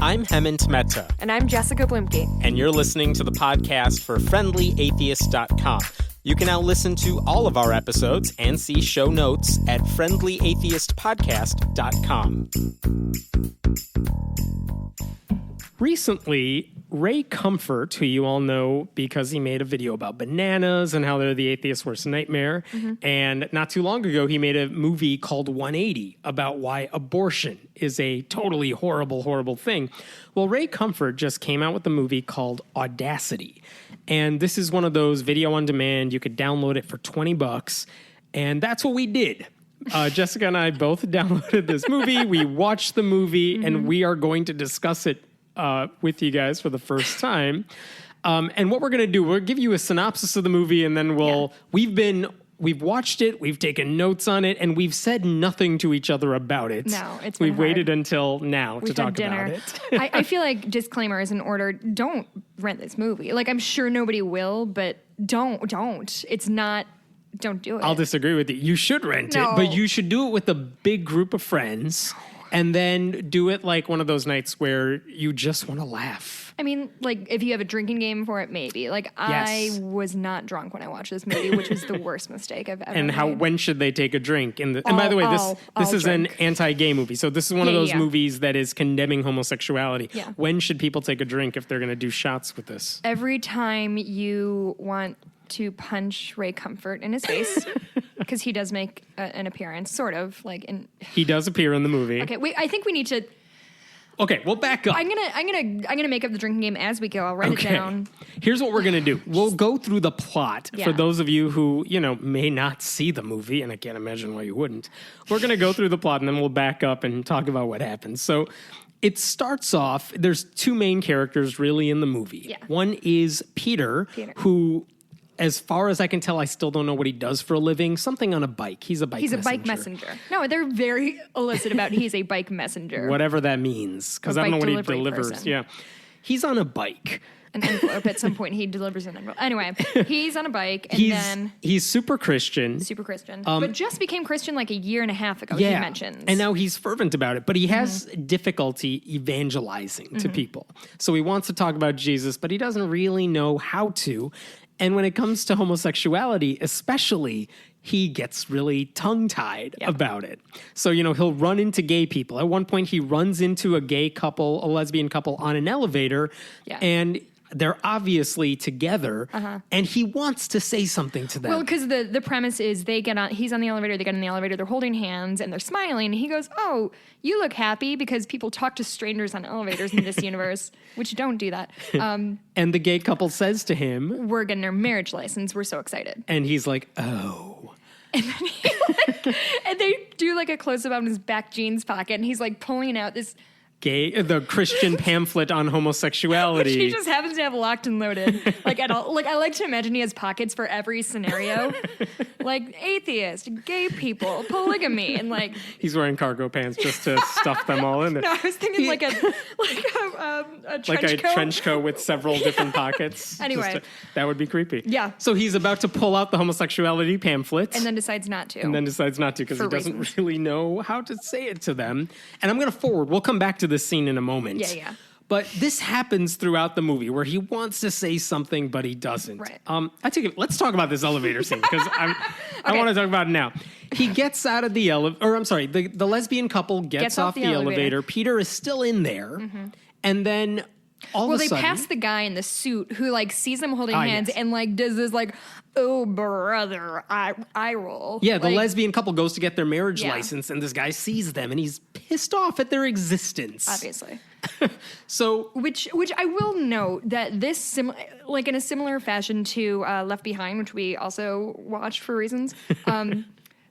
I'm Hemant Mehta. And I'm Jessica Blimke. And you're listening to the podcast for friendlyatheist.com. You can now listen to all of our episodes and see show notes at friendlyatheistpodcast.com. Recently, Ray Comfort, who you all know because he made a video about bananas and how they're the atheist's worst nightmare, and not too long ago, he made a movie called 180 about why abortion is a totally horrible, horrible thing. Well, Ray Comfort just came out with a movie called Audacity, and this is one of those video on demand. You could download it for $20, and that's what we did. Jessica and I both downloaded this movie. We watched the movie, and we are going to discuss it with you guys for the first time. And what we're going to do, we'll give you a synopsis of the movie, and then we've watched it, we've taken notes on it, and we've said nothing to each other about it. No, it's been We've waited until now to talk about it. I feel like disclaimers in order, don't rent this movie. Like, I'm sure nobody will, but don't. It's not, don't do it. I'll disagree with you. You should rent it, but you should do it with a big group of friends. And then do it like one of those nights where you just want to laugh. I mean, like, if you have a drinking game for it, maybe. Like, yes. I was not drunk when I watched this movie, which was the worst mistake I've ever made. When should they take a drink? And by the way, this is an anti-gay movie. So this is one of those movies that is condemning homosexuality. Yeah. When should people take a drink if they're going to do shots with this? Every time you want to punch Ray Comfort in his face, because he does make an appearance, sort of like in. He does appear in the movie. Okay, wait. I think we need to. Okay, we'll back up. I'm gonna make up the drinking game as we go. I'll write it down. Here's what we're gonna do. We'll go through the plot for those of you who may not see the movie, and I can't imagine why you wouldn't. We're gonna go through the plot, and then we'll back up and talk about what happens. So. It starts off. There's two main characters really in the movie. Yeah. One is Peter. Who. As far as I can tell, I still don't know what he does for a living. Something on a bike. He's a bike messenger. He's a bike messenger. No, they're very illicit about he's a bike messenger. Whatever that means. Because I don't know what he delivers. Person. Yeah. He's on a bike. An envelope. At some point, he delivers an envelope. Anyway, he's on a bike, and he's super Christian. Super Christian. But just became Christian like a year and a half ago, he mentions. And now he's fervent about it. But he has difficulty evangelizing to people. So he wants to talk about Jesus, but he doesn't really know how to. And when it comes to homosexuality, especially, he gets really tongue-tied about it. So, he'll run into gay people. At one point, he runs into a gay couple, a lesbian couple, on an elevator, and they're obviously together, and he wants to say something to them. Well, because the premise is he's on the elevator, they get in the elevator, they're holding hands, and they're smiling, and he goes, "Oh, you look happy," because people talk to strangers on elevators in this universe, which don't do that. And the gay couple says to him, "We're getting our marriage license, we're so excited." And he's like, "Oh." And then and they do like a close-up on his back jeans pocket, and he's like pulling out this... the Christian pamphlet on homosexuality. Which he just happens to have locked and loaded. Like I like to imagine he has pockets for every scenario. Like atheist, gay people, polygamy, and like he's wearing cargo pants just to stuff them all in there. No, I was thinking like a trench coat with several different pockets. Anyway, that would be creepy. Yeah. So he's about to pull out the homosexuality pamphlet, and then decides not to. Because he doesn't really know how to say it to them. And I'm going to forward. We'll come back to this scene in a moment. Yeah. But this happens throughout the movie where he wants to say something, but he doesn't. Right. Let's talk about this elevator scene because I want to talk about it now. He gets out of the elevator, the lesbian couple gets off the elevator. Peter is still in there. And then all of a sudden... Well, they pass the guy in the suit who sees them holding hands and does this "Oh, brother, I roll." Yeah, the lesbian couple goes to get their marriage license, and this guy sees them, and he's pissed off at their existence. Obviously. So, which I will note that this, in a similar fashion to Left Behind, which we also watched for reasons,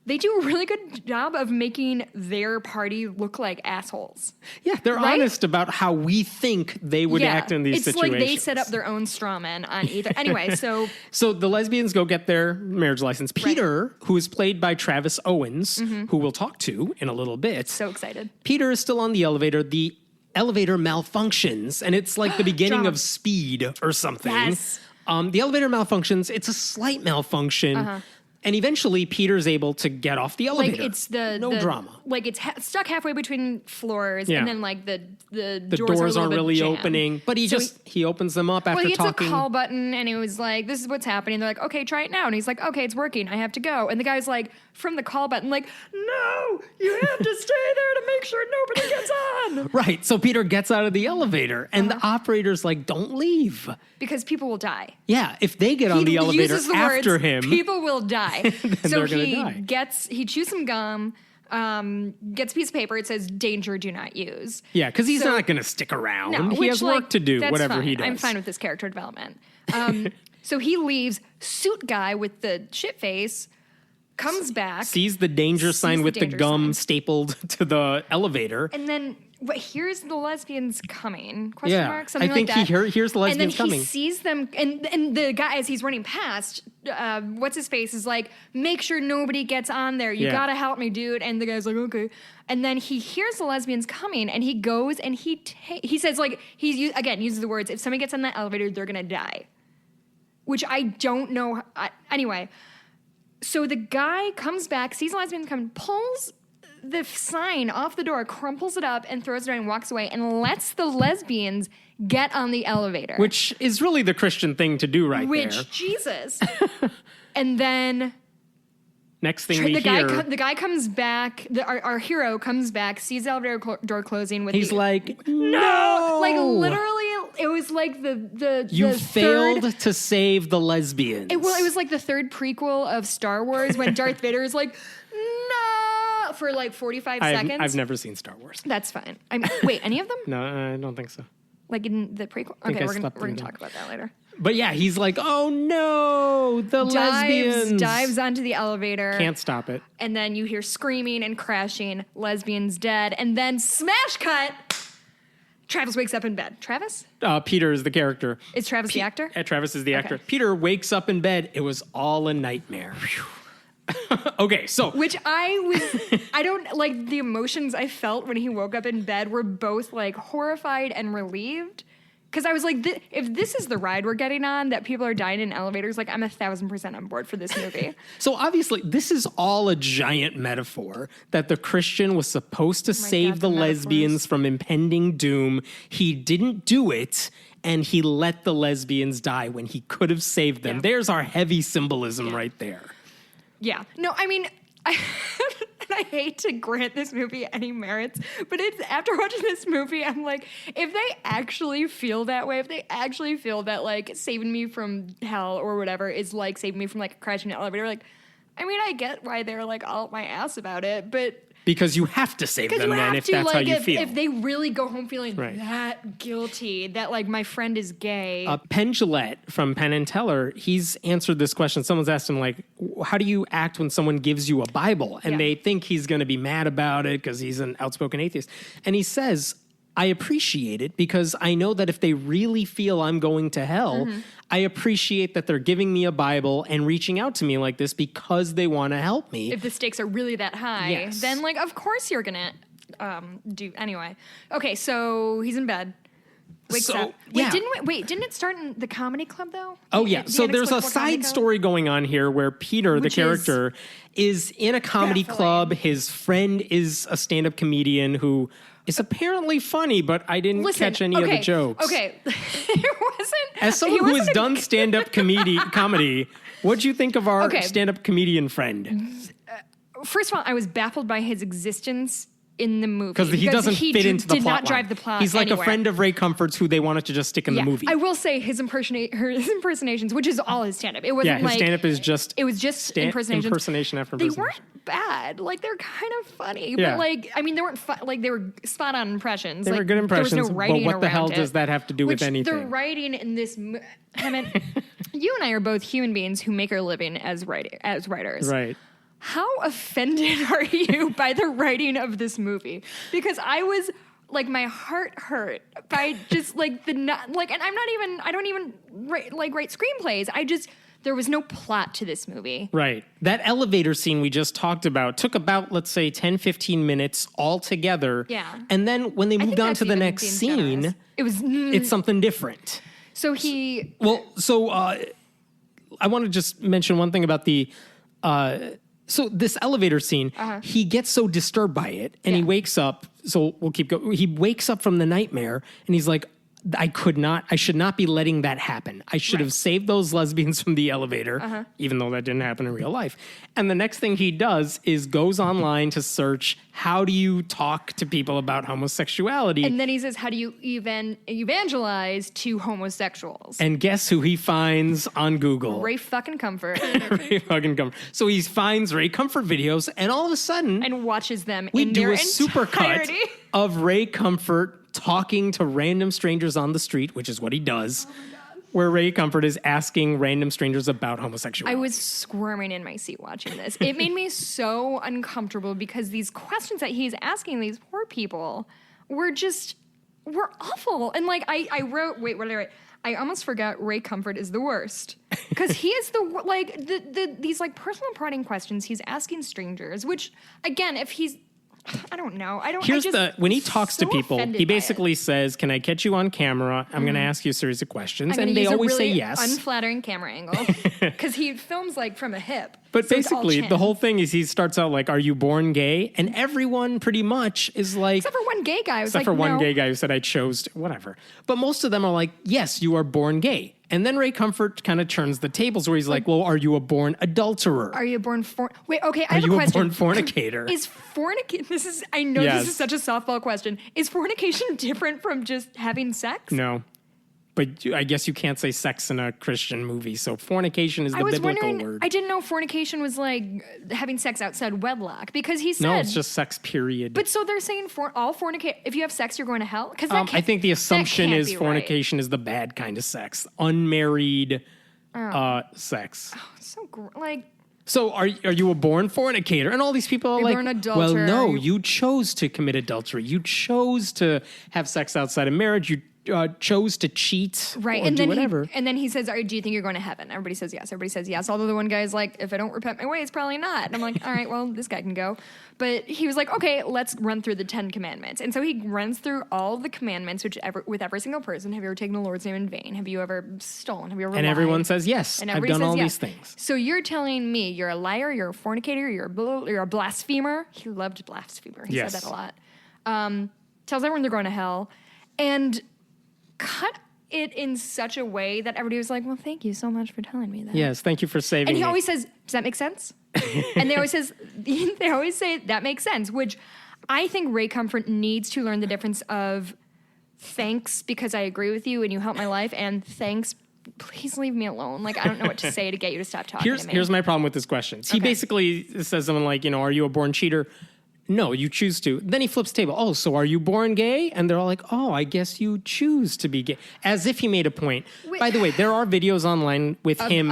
they do a really good job of making their party look like assholes. Yeah, they're honest about how we think they would act in these situations. It's like they set up their own straw man on either. Anyway, so the lesbians go get their marriage license. Peter, who is played by Travis Owens, who we'll talk to in a little bit. So excited. Peter is still on the elevator. The elevator malfunctions, and it's like the beginning of Speed or something. Yes. The elevator malfunctions. It's a slight malfunction. And eventually, Peter's able to get off the elevator. Like it's no drama. Like it's stuck halfway between floors, and then like the doors aren't really opening. But he opens them up after talking. Well, he hits a call button, and he was like, "This is what's happening." They're like, "Okay, try it now." And he's like, "Okay, it's working. I have to go." And the guy's like, from the call button, like, "No, you have to stay there to make sure nobody gets on." Right. So Peter gets out of the elevator, and the operator's like, "Don't leave." Because people will die. Yeah, if they get on the elevator after him, people will die. So he chews some gum, gets a piece of paper. It says "Danger, do not use." Yeah, because he's not going to stick around. No, he has work to do, whatever fine. he does. I'm fine with this character development. So he leaves. Suit guy with the shit face comes back, sees the danger sign with the gum stapled to the elevator, and then here's the lesbians coming? Something like that. He hears the lesbians coming. And then he sees them, and the guy, as he's running past, what's his face, is like, "Make sure nobody gets on there. You gotta help me, dude." And the guy's like, "Okay." And then he hears the lesbians coming, and he goes and he says, like, uses the words, "If somebody gets on that elevator, they're gonna die," which I don't know. Anyway, so the guy comes back, sees the lesbians coming, pulls the sign off the door, crumples it up, and throws it away and walks away and lets the lesbians get on the elevator. Which is really the Christian thing to do there. Jesus. And then... Next thing we hear... The guy comes back, our hero comes back, sees the elevator door closing with He's like, no! Like, literally, it was like You failed to save the lesbians. It was like the third prequel of Star Wars when Darth Vader is like, no, for like 45 seconds. I've never seen Star Wars. That's fine. Wait, any of them? No, I don't think so. Like in the prequel? Okay, we're gonna talk about that later. But yeah, he's like, oh no, the lesbians. Dives onto the elevator. Can't stop it. And then you hear screaming and crashing, lesbians dead, and then smash cut. Travis wakes up in bed. Travis? Peter is the character. Is Travis the actor? Travis is the actor. Peter wakes up in bed. It was all a nightmare. Okay, so. Which I don't, like, the emotions I felt when he woke up in bed were both, like, horrified and relieved. Because I was like, if this is the ride we're getting on, that people are dying in elevators, like, I'm 1,000% on board for this movie. So obviously, this is all a giant metaphor that the Christian was supposed to save the lesbians from impending doom. He didn't do it, and he let the lesbians die when he could have saved them. Yeah. There's our heavy symbolism right there. Yeah. No, I mean... I hate to grant this movie any merits, but it's after watching this movie, I'm like, if they actually feel that way, if they actually feel that, like, saving me from hell or whatever is like saving me from, like, crashing in an elevator, like, I mean, I get why they're, like, all up my ass about it, but... Because you have to save them then if that's how you feel. If they really go home feeling that guilty, that, like, my friend is gay. Penn Jillette from Penn and Teller, he's answered this question. Someone's asked him, like, how do you act when someone gives you a Bible? And they think he's going to be mad about it because he's an outspoken atheist. And he says, I appreciate it because I know that if they really feel I'm going to hell, I appreciate that they're giving me a Bible and reaching out to me like this because they want to help me. If the stakes are really that high, then, like, of course you're going to do... Anyway. Okay, so he's in bed. Wakes up. Didn't it start in the comedy club, though? Oh, yeah. So there's a side story going on here where Peter, the character, is in a comedy club. His friend is a stand-up comedian who... It's apparently funny, but I didn't catch any of the jokes. Okay. It wasn't... As someone who has done stand-up comedy, what'd you think of our stand-up comedian friend? First of all, I was baffled by his existence in the movie. Because he doesn't fit into the plot. Did not drive the plot. He's like anywhere. A friend of Ray Comfort's who they wanted to just stick in the movie. I will say his impersonations, which is all his stand-up. It wasn't his stand-up is just... It was just impersonations. Impersonation after impersonation. They weren't bad. Like, they're kind of funny. But, like, I mean, they weren't... like, they were spot-on impressions. They were good impressions, there was no writing but what the hell does that have to do with anything? The writing in this... I mean, you and I are both human beings who make our living as writers. Right. How offended are you by the writing of this movie? Because I was, like, my heart hurt by just, like, and I don't even write screenplays. There was no plot to this movie. Right. That elevator scene we just talked about took about, let's say, 10, 15 minutes all together. Yeah. And then when they moved on to the next scene, it's something different. So he... Well, I want to just mention one thing about the So this elevator scene, he gets so disturbed by it, and he wakes up. So we'll keep going. He wakes up from the nightmare, and he's like, I should not be letting that happen. I should have saved those lesbians from the elevator, even though that didn't happen in real life. And the next thing he does is goes online to search, how do you talk to people about homosexuality? And then he says, how do you evangelize to homosexuals? And guess who he finds on Google? Ray fucking Comfort. Ray fucking Comfort. So he finds Ray Comfort videos, and all of a sudden... And watches them we in do their a supercut of Ray Comfort talking to random strangers on the street, which is what he does, where Ray Comfort is asking random strangers about homosexuality. I was squirming in my seat watching this. It made me so uncomfortable because these questions that he's asking these poor people were awful. And like I wrote, wait, what did I write? I almost forgot Ray Comfort is the worst. Because he is these like personal prodding questions he's asking strangers, which again, if he's, I don't know. When he talks to people, he basically says, can I catch you on camera? I'm going to ask you a series of questions. And they always say yes. Unflattering camera angle. Because he films like from a hip. But so basically, the whole thing is he starts out like, are you born gay? And everyone pretty much is like... Except for one gay guy. One gay guy who said, I chose... Whatever. But most of them are like, yes, you are born gay. And then Ray Comfort kind of turns the tables where he's like, well, are you a born adulterer? Are you a born Wait, okay, I have a question. Are you a born fornicator? Is fornication... This is such a softball question. Is fornication different from just having sex? No. But I guess you can't say sex in a Christian movie, so fornication is the biblical word. I didn't know fornication was like having sex outside wedlock, because he said... No, it's just sex, period. But so they're saying if you have sex, you're going to hell? Because I think the assumption is fornication is the bad kind of sex. Unmarried sex. Oh, so So are you a born fornicator? And all these people are like, well, no, you chose to commit adultery. You chose to have sex outside of marriage. You chose to cheat, right? Or and do then whatever. And then he says, do you think you're going to heaven? Everybody says yes. Everybody says yes. Although the one guy's like, if I don't repent my ways, probably not. And I'm like, all right, well, this guy can go. But he was like, okay, let's run through the 10 commandments. And so he runs through all the commandments, with every single person. Have you ever taken the Lord's name in vain? Have you ever stolen? Have you ever lied? Everyone says yes. I've done all these things. So you're telling me you're a liar, you're a fornicator, you're a blasphemer. He loved blasphemer. He said that a lot. Tells everyone they're going to hell. And cut it in such a way that everybody was like, well, thank you so much for telling me that. Yes, thank you for saving me. And he always says, does that make sense? And they always say, that makes sense, which I think Ray Comfort needs to learn the difference of thanks because I agree with you and you helped my life, and thanks, please leave me alone. Like, I don't know what to say to get you to stop talking to me. Here's my problem with his questions. He basically says something like, are you a born cheater? No, you choose to. Then he flips the table. Oh, so are you born gay? And they're all like, oh, I guess you choose to be gay. As if he made a point. Wait. By the way, there are videos online with him.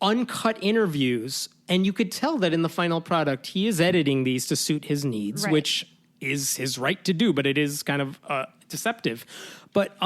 Uncut interviews. And you could tell that in the final product, he is editing these to suit his needs, which is his right to do, but it is kind of deceptive. But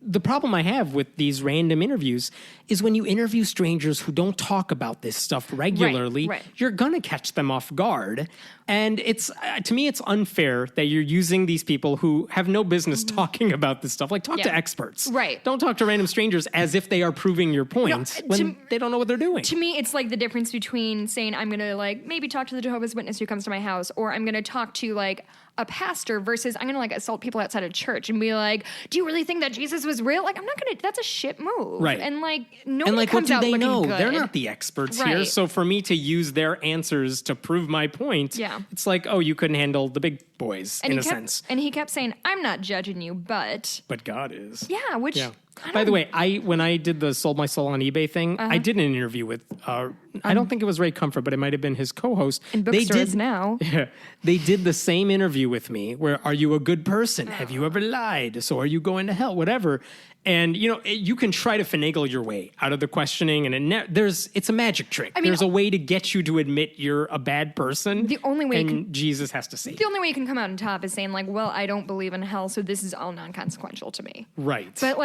the problem I have with these random interviews is when you interview strangers who don't talk about this stuff regularly, you're going to catch them off guard. And it's, to me, it's unfair that you're using these people who have no business talking about this stuff. Like, talk to experts. Right. Don't talk to random strangers as if they are proving your point when they don't know what they're doing. To me, it's like the difference between saying, I'm going to maybe talk to the Jehovah's Witness who comes to my house, or I'm going to talk to a pastor, versus I'm going to assault people outside of church and be like, do you really think that Jesus was real? I'm not going to, that's a shit move. Right. And nobody comes out looking good. They're not the experts here. So for me to use their answers to prove my point, it's like, oh, you couldn't handle the big boys in a sense. And he kept saying, I'm not judging you, but God is. Yeah, which... Yeah. By the way, when I did the Sold My Soul on eBay thing, I did an interview with, I don't think it was Ray Comfort, but it might have been his co-host. In bookstores now. Yeah, they did the same interview with me where, are you a good person? Have you ever lied? So are you going to hell? Whatever. And, you can try to finagle your way out of the questioning, and it's a magic trick. There's a way to get you to admit you're a bad person. The only way Jesus has to save you. The only way you can come out on top is saying, well, I don't believe in hell, so this is all non-consequential to me. Right. But,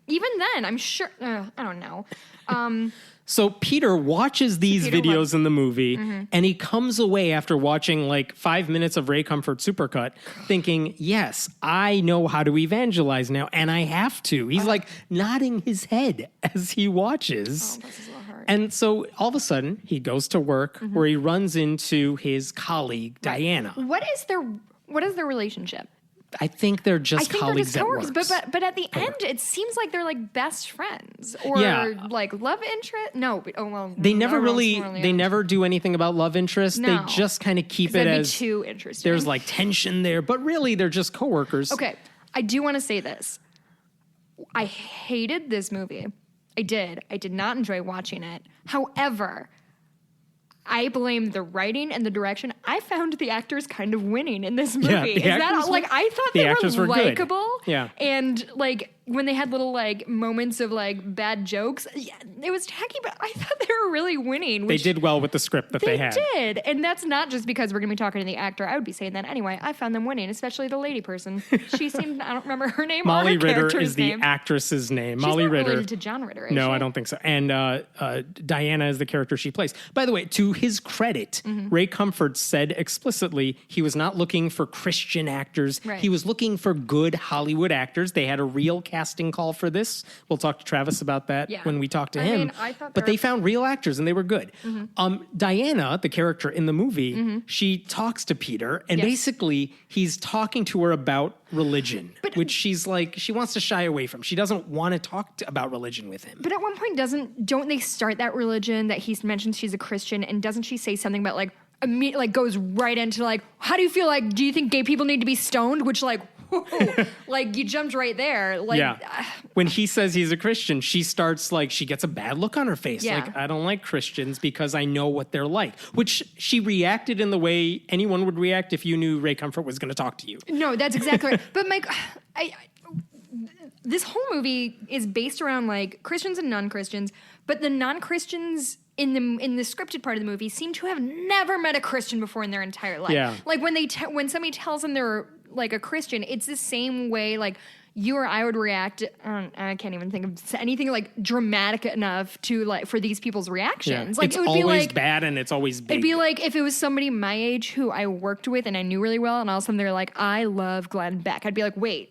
even then, I'm sure, I don't know. So Peter watches these videos in the movie, and he comes away after watching 5 minutes of Ray Comfort Supercut thinking, yes, I know how to evangelize now, and I have to. He's nodding his head as he watches. Oh, this is a little hard. smart. And so all of a sudden he goes to work where he runs into his colleague, Diana. What is their relationship? I think they're just colleagues at work. But at the end, it seems like they're like best friends or like love interest. No, they never do anything about love interest. No. They just kind of keep it as too interesting. There's like tension there, but really they're just coworkers. Okay, I do want to say this. I hated this movie. I did not enjoy watching it. However, I blame the writing and the direction. I found the actors kind of winning in this movie. I thought they were likable. Yeah. And like when they had little like moments of like bad jokes, it was tacky, but I thought they were really winning. They did well with the script that they had. They did. And that's not just because we're going to be talking to the actor. I would be saying that anyway. I found them winning, especially the lady person. She seemed, I don't remember her name. Molly Ritter is the actress's name. She's Molly not Ritter. related to John Ritter, is No, she? I don't think so. And Diana is the character she plays. By the way, to his credit, Ray Comfort said explicitly he was not looking for Christian actors. Right. He was looking for good Hollywood actors. They had a real casting call for this. We'll talk to Travis about that when we talk to him. But they found real actors and they were good. Diana, the character in the movie, she talks to Peter and basically he's talking to her about religion, which she's like, she wants to shy away from. She doesn't want to talk about religion with him. But at one point, don't they start that religion that he mentions she's a Christian, and doesn't she say something about like goes right into like, how do you feel like, do you think gay people need to be stoned? Which like, whoa, like you jumped right there. Like, when he says he's a Christian, she starts like, she gets a bad look on her face. Like, I don't like Christians because I know what they're like, which she reacted in the way anyone would react if you knew Ray Comfort was going to talk to you. No, that's exactly right. But Mike, this whole movie is based around like Christians and non-Christians, but the non-Christians in the scripted part of the movie seem to have never met a Christian before in their entire life. Yeah. Like when somebody tells them they're like a Christian, it's the same way like you or I would react. I can't even think of anything like dramatic enough to like for these people's reactions. Like it's it would always be like bad and it's always big. It'd be like if it was somebody my age who I worked with and I knew really well, and all of a sudden they're like, I love Glenn Beck. I'd be like, wait.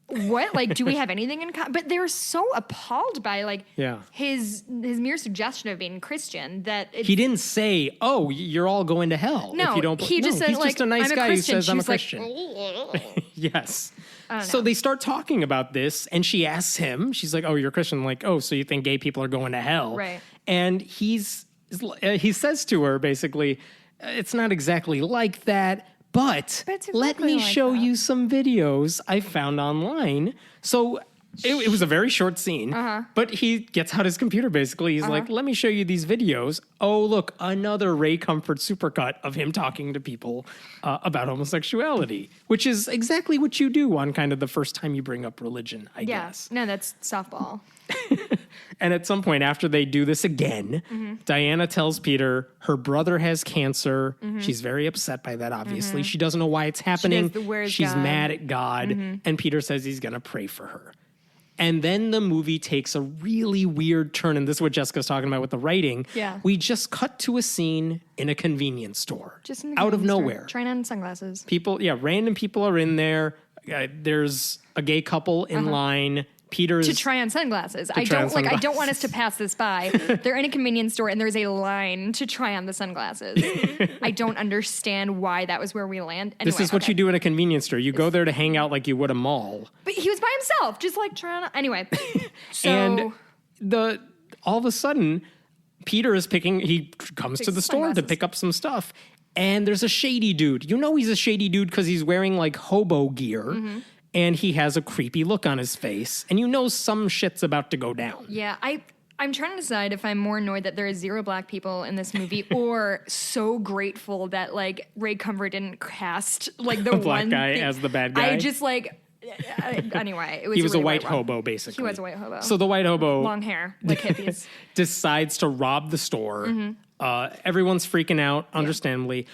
What? Like, do we have anything in common? But they're so appalled by like his mere suggestion of being Christian that he didn't say, "Oh, you're all going to hell." No, if you don't. He just said, he's like, just a nice guy who says, "I'm a Christian." Like, yes. So they start talking about this, and she asks him. She's like, "Oh, you're a Christian." I'm like, "Oh, so you think gay people are going to hell?" Right. And he says to her basically, "It's not exactly like that." But let me show you some videos I found online. So it was a very short scene, but he gets out his computer basically. He's like, let me show you these videos. Oh, look, another Ray Comfort supercut of him talking to people about homosexuality, which is exactly what you do on kind of the first time you bring up religion, I guess. No, that's softball. And at some point after they do this again, Diana tells Peter her brother has cancer. She's very upset by that, obviously. She doesn't know why it's happening. She's mad at God. And Peter says he's going to pray for her. And then the movie takes a really weird turn. And this is what Jessica's talking about with the writing. Yeah. We just cut to a scene in a convenience store. Just in out of nowhere. Trying on sunglasses. Random people are in there. There's a gay couple in line. Peter's to try on sunglasses. I don't want us to pass this by. They're in a convenience store and there's a line to try on the sunglasses. I don't understand why that was where we land. Anyway, this is what you do in a convenience store. You go there to hang out like you would a mall. But he was by himself, just like trying on. Anyway, so and all of a sudden, Peter is he comes to the store to pick up some stuff, and there's a shady dude. You know he's a shady dude because he's wearing like hobo gear. And he has a creepy look on his face. And you know some shit's about to go down. Yeah, I'm trying to decide if I'm more annoyed that there are 0 black people in this movie or so grateful that, like, Ray Comfort didn't cast, like, the black one guy as the bad guy. I just, like... anyway, it was he was really a white hobo, basically. He was a white hobo. So the white hobo... Long hair, like hippies. decides to rob the store. Everyone's freaking out, understandably.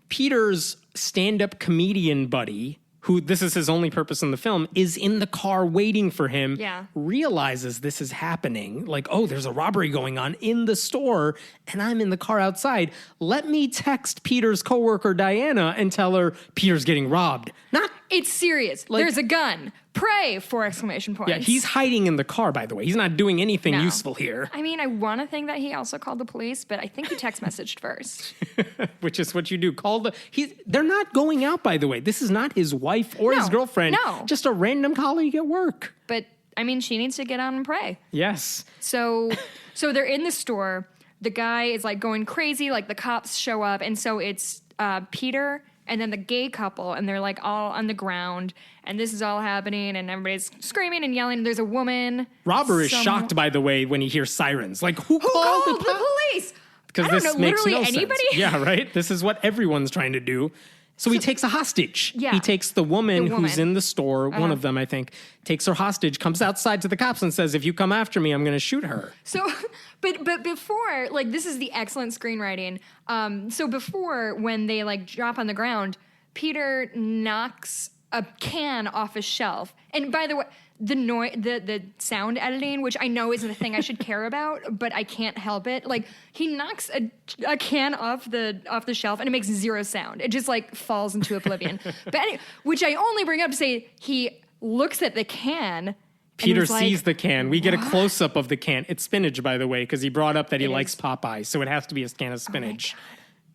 Peter's stand-up comedian buddy... who this is his only purpose in the film, is in the car waiting for him, realizes this is happening. Like, oh, there's a robbery going on in the store, and I'm in the car outside. Let me text Peter's coworker, Diana, and tell her Peter's getting robbed. Not It's serious. Like, there's a gun. Pray! 4 exclamation points. Yeah, he's hiding in the car, by the way. He's not doing anything useful here. I mean, I want to think that he also called the police, but I think he text messaged first. Which is what you do. They're not going out, by the way. This is not his wife or his girlfriend. No. Just a random colleague at work. But, I mean, she needs to get out and pray. Yes. So they're in the store. The guy is, like, going crazy. Like, the cops show up. And so it's Peter and then the gay couple, and they're like all on the ground, and this is all happening, and everybody's screaming and yelling. There's a woman. Robert is shocked, by the way, when he hears sirens. Like, who called the police? Because this makes no anybody? Sense. Yeah, right? This is what everyone's trying to do. So he takes a hostage. Yeah. He takes the woman who's in the store, one of them, I think, takes her hostage, comes outside to the cops and says, if you come after me, I'm going to shoot her. So, but before, like, this is the excellent screenwriting. So before, when they, like, drop on the ground, Peter knocks a can off a shelf. And by the way, the sound editing, which I know isn't a thing I should care about, but I can't help it. Like, he knocks a can off the shelf and it makes zero sound. It just, like, falls into oblivion. But which I only bring up to say he looks at the can. Peter sees the can. We get a close-up of the can. It's spinach, by the way, because he brought up that he likes Popeye, so it has to be a can of spinach.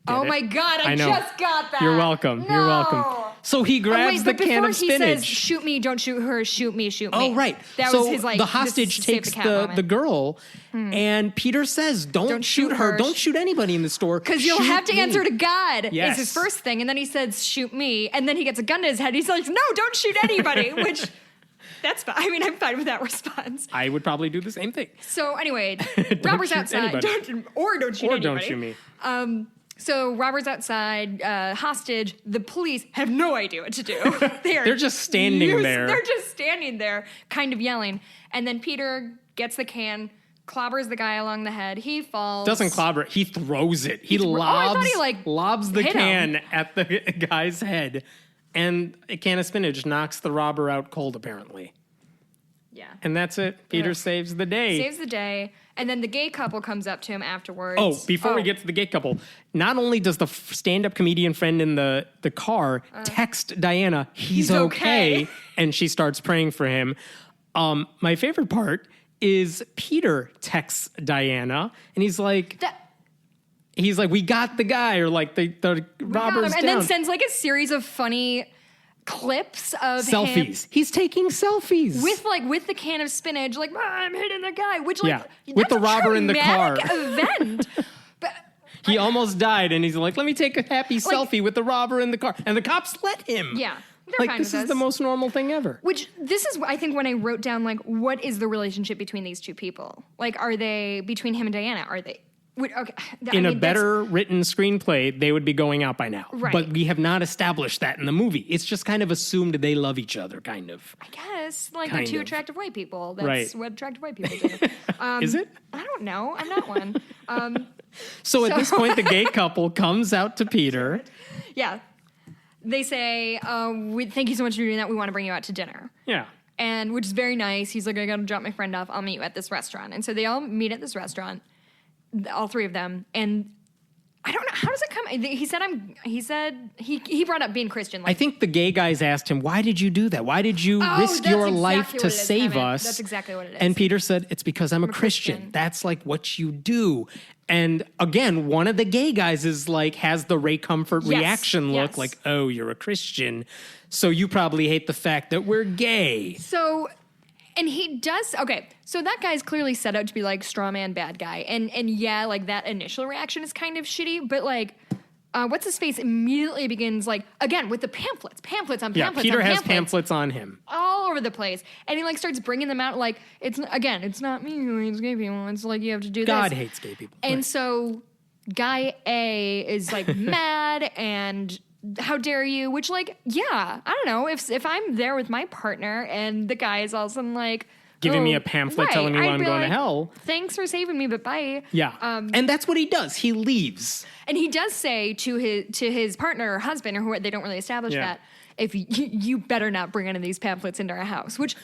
Oh my God, I just got that. You're welcome. No. You're welcome. So he grabs the can of spinach. He says, shoot me, don't shoot her, shoot me, shoot me. Oh, right. That was his, like, the hostage takes the girl, and Peter says, don't shoot her. Don't shoot anybody in the store. Because you'll have to answer to God, is his first thing. And then he says, shoot me. And then he gets a gun to his head. He's like, no, don't shoot anybody, which... That's fine. I mean, I'm fine with that response. I would probably do the same thing. So anyway, Robert's outside. Don't shoot anybody. Don't shoot me. So Robert's outside, hostage. The police have no idea what to do. They're just standing there. They're just standing there, kind of yelling. And then Peter gets the can, clobbers the guy along the head. He falls. Doesn't clobber it. He throws it. He lobs the can at the guy's head. And a can of spinach knocks the robber out cold, apparently. Yeah. And that's it. Peter saves the day. Saves the day. And then the gay couple comes up to him afterwards. Oh, before we get to the gay couple, not only does the stand-up comedian friend in the car text Diana, he's okay, and she starts praying for him. My favorite part is Peter texts Diana, and he's like... we got the guy, or like the robber's down. And then sends like a series of funny clips of selfies. Him He's taking selfies with the can of spinach, like I'm hitting the guy, which with the robber in the car. Event. But he almost died, and he's like, "Let me take a happy selfie with the robber in the car," and the cops let him. Yeah. This is the most normal thing ever. Which this is, I think, when I wrote down like, what is the relationship between these two people? Like, are they between him and Diana? Are they? Okay. In a better written screenplay, they would be going out by now. Right. But we have not established that in the movie. It's just kind of assumed they love each other, kind of. I guess. Like, they're two attractive white people. That's what attractive white people do. Is it? I don't know. I'm not one. So at this point, the gay couple comes out to Peter. Yeah. They say, thank you so much for doing that. We want to bring you out to dinner. Yeah. And which is very nice. He's like, I got to drop my friend off. I'll meet you at this restaurant. And so they all meet at this restaurant. All three of them, and I don't know, how does it come? He said he brought up being Christian. Like, I think the gay guys asked him, why did you do that? Why did you risk your life to save us? That's exactly what it is. And Peter said, it's because I'm a Christian. That's like what you do. And again, one of the gay guys is like, has the Ray Comfort reaction look like, oh, you're a Christian. So you probably hate the fact that we're gay. So... And he does, okay, so that guy's clearly set out to be, like, straw man bad guy. And yeah, like, that initial reaction is kind of shitty, but, like, what's-his-face immediately begins, like, again, with the pamphlets on pamphlets. Yeah, Peter has pamphlets on him. All over the place. And he, like, starts bringing them out, like, it's not me who hates gay people. It's like, you have to do God this. God hates gay people. And so guy A is, like, mad and... How dare you? Which, like, yeah, I don't know. If I'm there with my partner and the guy is all of a sudden like... Giving me a pamphlet telling me I'm going to hell. Thanks for saving me, but bye. Yeah. And that's what he does. He leaves. And he does say to his partner or husband or whoever, they don't really establish that, if you better not bring any of these pamphlets into our house, which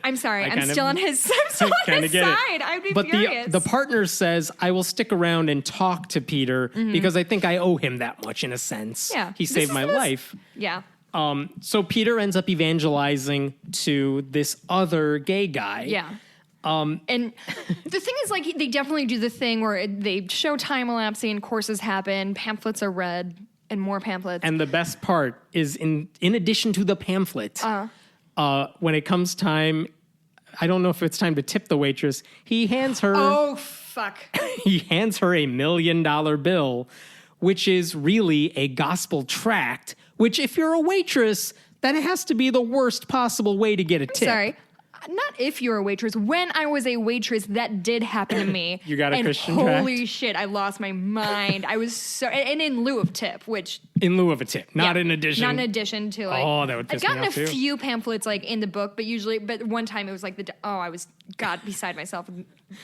I'm sorry, I'm still on his side. I'd be furious. But the partner says, I will stick around and talk to Peter because I think I owe him that much in a sense. Yeah. He saved my life. Yeah. So Peter ends up evangelizing to this other gay guy. Yeah. And the thing is, like, they definitely do the thing where they show time-elapsing, courses happen, pamphlets are read, and more pamphlets. And the best part is, in addition to the pamphlet, when it comes time, I don't know if it's time to tip the waitress, he hands her... Oh, fuck. He hands her $1 million bill, which is really a gospel tract, which if you're a waitress, that has to be the worst possible way to get a tip. Sorry. Not if you're a waitress. When I was a waitress, that did happen to me. You got a Christian holy tract? Shit, I lost my mind. I was so... And in lieu of tip, which... In lieu of a tip, not in addition. Not in addition to, like... Oh, that would piss me off, too. I've gotten a few pamphlets, like, in the book, but one time it was like I was, God, beside myself.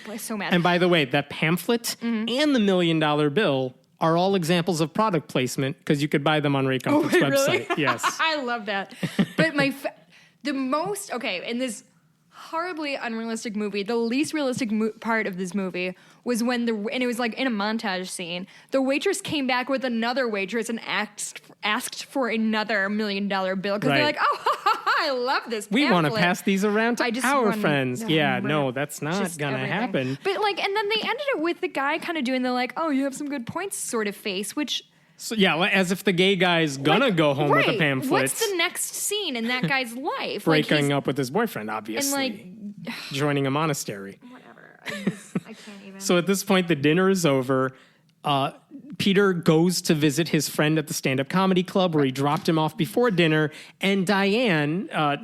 I was so mad. And by the way, that pamphlet and the $1 million bill are all examples of product placement because you could buy them on Ray Comfort's website. Really? Yes. I love that. But in this horribly unrealistic movie, the least realistic part of this movie was when and it was like in a montage scene, the waitress came back with another waitress and asked for another $1 million bill because they're like, oh, I love this pamphlet. We want to pass these around to our friends. No, that's not going to happen. But like, and then they ended it with the guy kind of doing the like, oh, you have some good points sort of face, which... So, yeah, as if the gay guy's gonna go home with a pamphlet. What's the next scene in that guy's life? Breaking up with his boyfriend, obviously. And like... Joining a monastery. Whatever. I can't even. So at this point, the dinner is over. Peter goes to visit his friend at the stand-up comedy club where he dropped him off before dinner. And Diana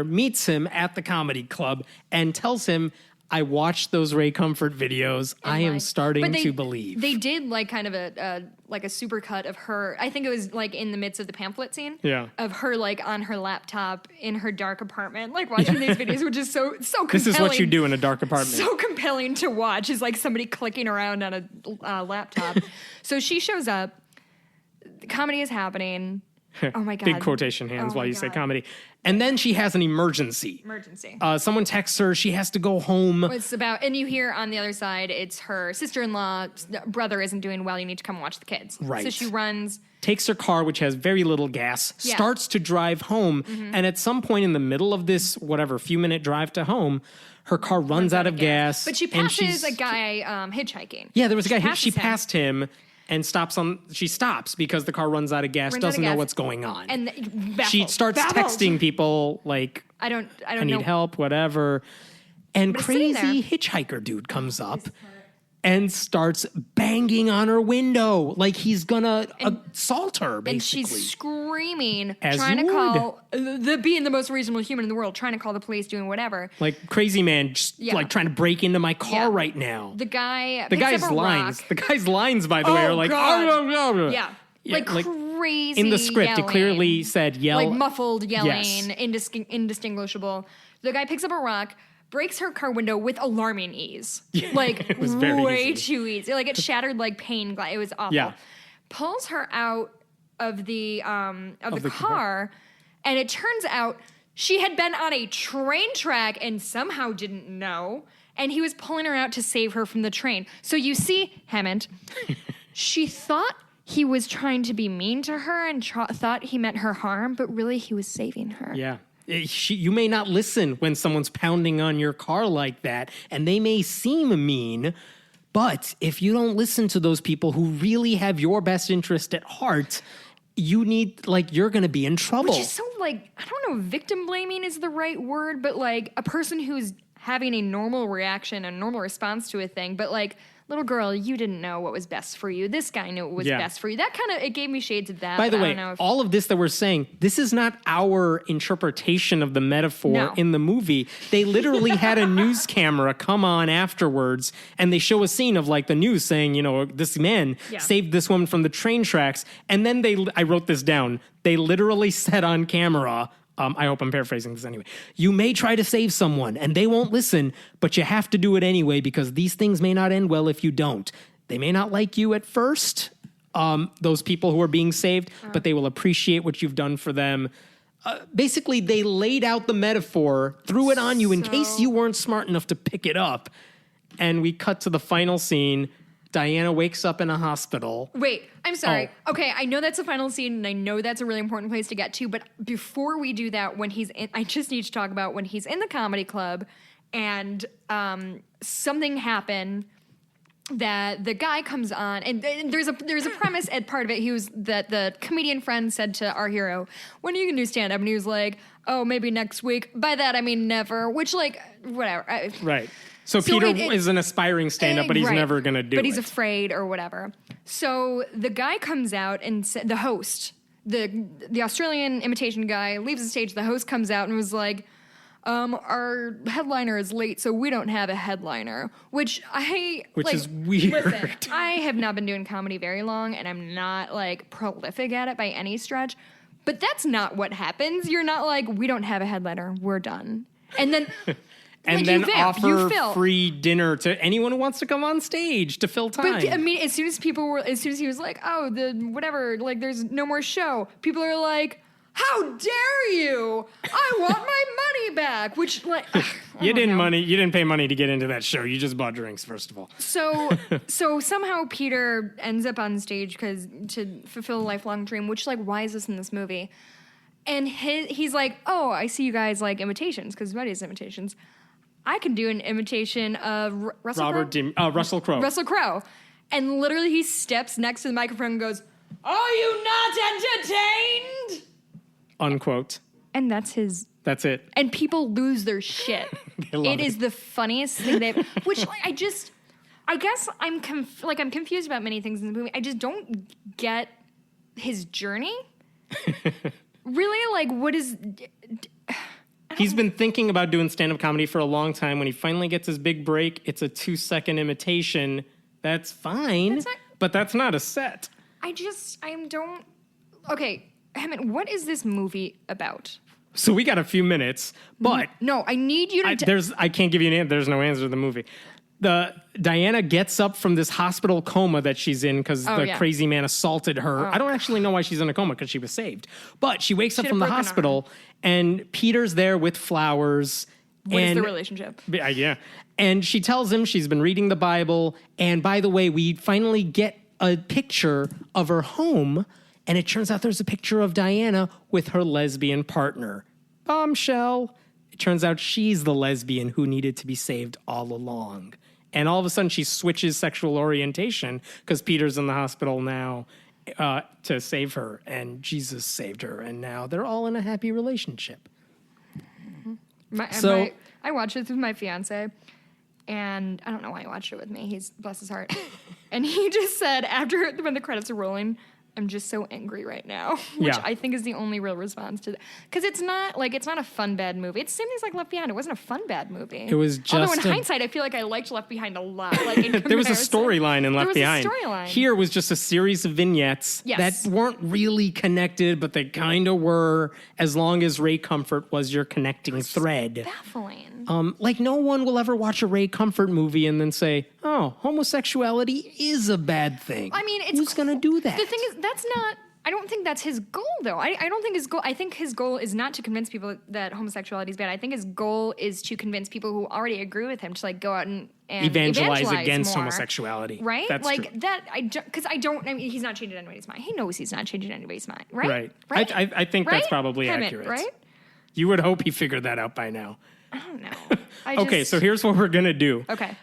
meets him at the comedy club and tells him, I watched those Ray Comfort videos. I am starting to believe. They did like kind of a supercut of her. I think it was like in the midst of the pamphlet scene. Yeah. Of her like on her laptop in her dark apartment, like watching these videos, which is so compelling. This is what you do in a dark apartment. So compelling to watch is like somebody clicking around on a laptop. So she shows up. The comedy is happening. Oh my God. Big quotation hands while you say comedy. And then she has an emergency. Someone texts her. She has to go home. And you hear on the other side, it's her sister-in-law, brother isn't doing well. You need to come watch the kids. Right. So she runs. Takes her car, which has very little gas, starts to drive home. Mm-hmm. And at some point in the middle of this, few minute drive to home, her car runs out of gas. But she passes a guy hitchhiking. Yeah, there was a guy. She passed him. And she stops because the car runs out of gas, doesn't know what's going on. And she starts texting people like, I need help, whatever. And crazy hitchhiker dude comes up and starts banging on her window like he's gonna assault her, basically. And she's screaming, As trying you to would. call, being the most reasonable human in the world, trying to call the police, doing whatever. Like, crazy man, just like trying to break into my car right now. The guy's lines. Rock. The guy's lines, by the way, are like, oh. Yeah. Like crazy in the script, yelling. It clearly said yell. Like muffled yelling, indistinguishable. The guy picks up a rock, breaks her car window with alarming ease. Like, it was very way too easy. Like, it shattered like pane glass. It was awful. Yeah. Pulls her out of the car, and it turns out she had been on a train track and somehow didn't know, and he was pulling her out to save her from the train. So you see, Hammond, she thought he was trying to be mean to her and thought he meant her harm, but really he was saving her. Yeah. You may not listen when someone's pounding on your car like that, and they may seem mean, but if you don't listen to those people who really have your best interest at heart, you're going to be in trouble. Which is so, I don't know if victim blaming is the right word, but, a person who's having a normal reaction, a normal response to a thing, but, little girl, you didn't know what was best for you. This guy knew what was best for you. That kind of, it gave me shades of that. By the way, all of this that we're saying, this is not our interpretation of the metaphor in the movie. They literally had a news camera come on afterwards, and they show a scene of the news saying, this man saved this woman from the train tracks. And then I wrote this down. They literally said on camera, I hope I'm paraphrasing this anyway. You may try to save someone and they won't listen, but you have to do it anyway because these things may not end well if you don't. They may not like you at first, those people who are being saved, but they will appreciate what you've done for them. Basically, they laid out the metaphor, threw it on you in case you weren't smart enough to pick it up. And we cut to the final scene. Diana wakes up in a hospital. Wait, I'm sorry. Oh. Okay, I know that's the final scene, and I know that's a really important place to get to, but before we do that, when he's in, I just need to talk about when he's in the comedy club, and something happened that the guy comes on, and there's a premise at part of it. He was that the comedian friend said to our hero, "When are you gonna do stand up?" And he was like, "Oh, maybe next week." By that I mean never. Which, like, whatever. Right. So Peter is an aspiring stand-up, but he's never going to do it. But he's afraid or whatever. So the guy comes out and the host, the Australian imitation guy, leaves the stage. The host comes out and was like, our headliner is late, so we don't have a headliner. Which is weird. Listen, I have not been doing comedy very long, and I'm not, like, prolific at it by any stretch. But that's not what happens. You're not like, we don't have a headliner, we're done. And then... And then offer free dinner to anyone who wants to come on stage to fill time. But I mean, as soon as he was like, oh, like, there's no more show, people are like, how dare you? I want my money back. Which, like, you didn't pay money to get into that show. You just bought drinks, first of all. So somehow Peter ends up on stage to fulfill a lifelong dream. Which, like, why is this in this movie? And he's like, oh, I see you guys like imitations because everybody has imitations. I can do an imitation of Russell Crowe. Russell Crowe. And literally he steps next to the microphone and goes, "Are you not entertained?" Unquote. And that's it. And people lose their shit. It is the funniest thing which, like, I guess I'm confused about many things in the movie. I just don't get his journey. Really? Like, what is... He's been thinking about doing stand-up comedy for a long time. When he finally gets his big break, it's a 2-second imitation. That's fine, but that's not a set. Okay, Hemant, what is this movie about? So we got a few minutes, but... No, I need you to... I can't give you an answer. There's no answer to the movie. Diana gets up from this hospital coma that she's in because crazy man assaulted her. I don't actually know why she's in a coma because she was saved. But she wakes up from the hospital and Peter's there with flowers. What is the relationship? Yeah. And she tells him she's been reading the Bible. And by the way, we finally get a picture of her home. And it turns out there's a picture of Diana with her lesbian partner. Bombshell. It turns out she's the lesbian who needed to be saved all along. And all of a sudden, she switches sexual orientation because Peter's in the hospital now to save her, and Jesus saved her, and now they're all in a happy relationship. I watched it with my fiance, and I don't know why he watched it with me. He's, bless his heart. And he just said, when the credits are rolling, "I'm just so angry right now," which I think is the only real response to that. Because it's not a fun, bad movie. It's the same thing as like Left Behind. It wasn't a fun, bad movie. It was just... Although in hindsight, I feel like I liked Left Behind a lot. Like, in there was a storyline in Left Behind. Here was just a series of vignettes that weren't really connected, but they kind of were, as long as Ray Comfort was your connecting thread. Baffling. Like, no one will ever watch a Ray Comfort movie and then say, oh, homosexuality is a bad thing. I mean, who's going to do that? The thing is, that's not... I don't think that's his goal, though. I don't think his goal... I think his goal is not to convince people that homosexuality is bad. I think his goal is to convince people who already agree with him to, like, go out and evangelize against more. Homosexuality. Right? That's like, true. that... I mean, he's not changing anybody's mind. He knows he's not changing anybody's mind, right? Right. I think that's probably accurate. Right? You would hope he figured that out by now. I don't know. Okay, so here's what we're going to do. Okay.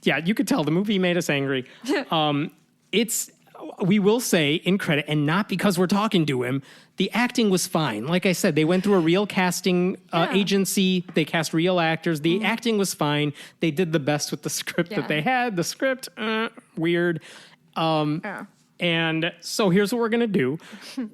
You could tell the movie made us angry. We will say in credit, and not because we're talking to him, the acting was fine. Like I said, they went through a real casting agency. They cast real actors. The acting was fine. They did the best with the script that they had. The script, weird. And so here's what we're going to do.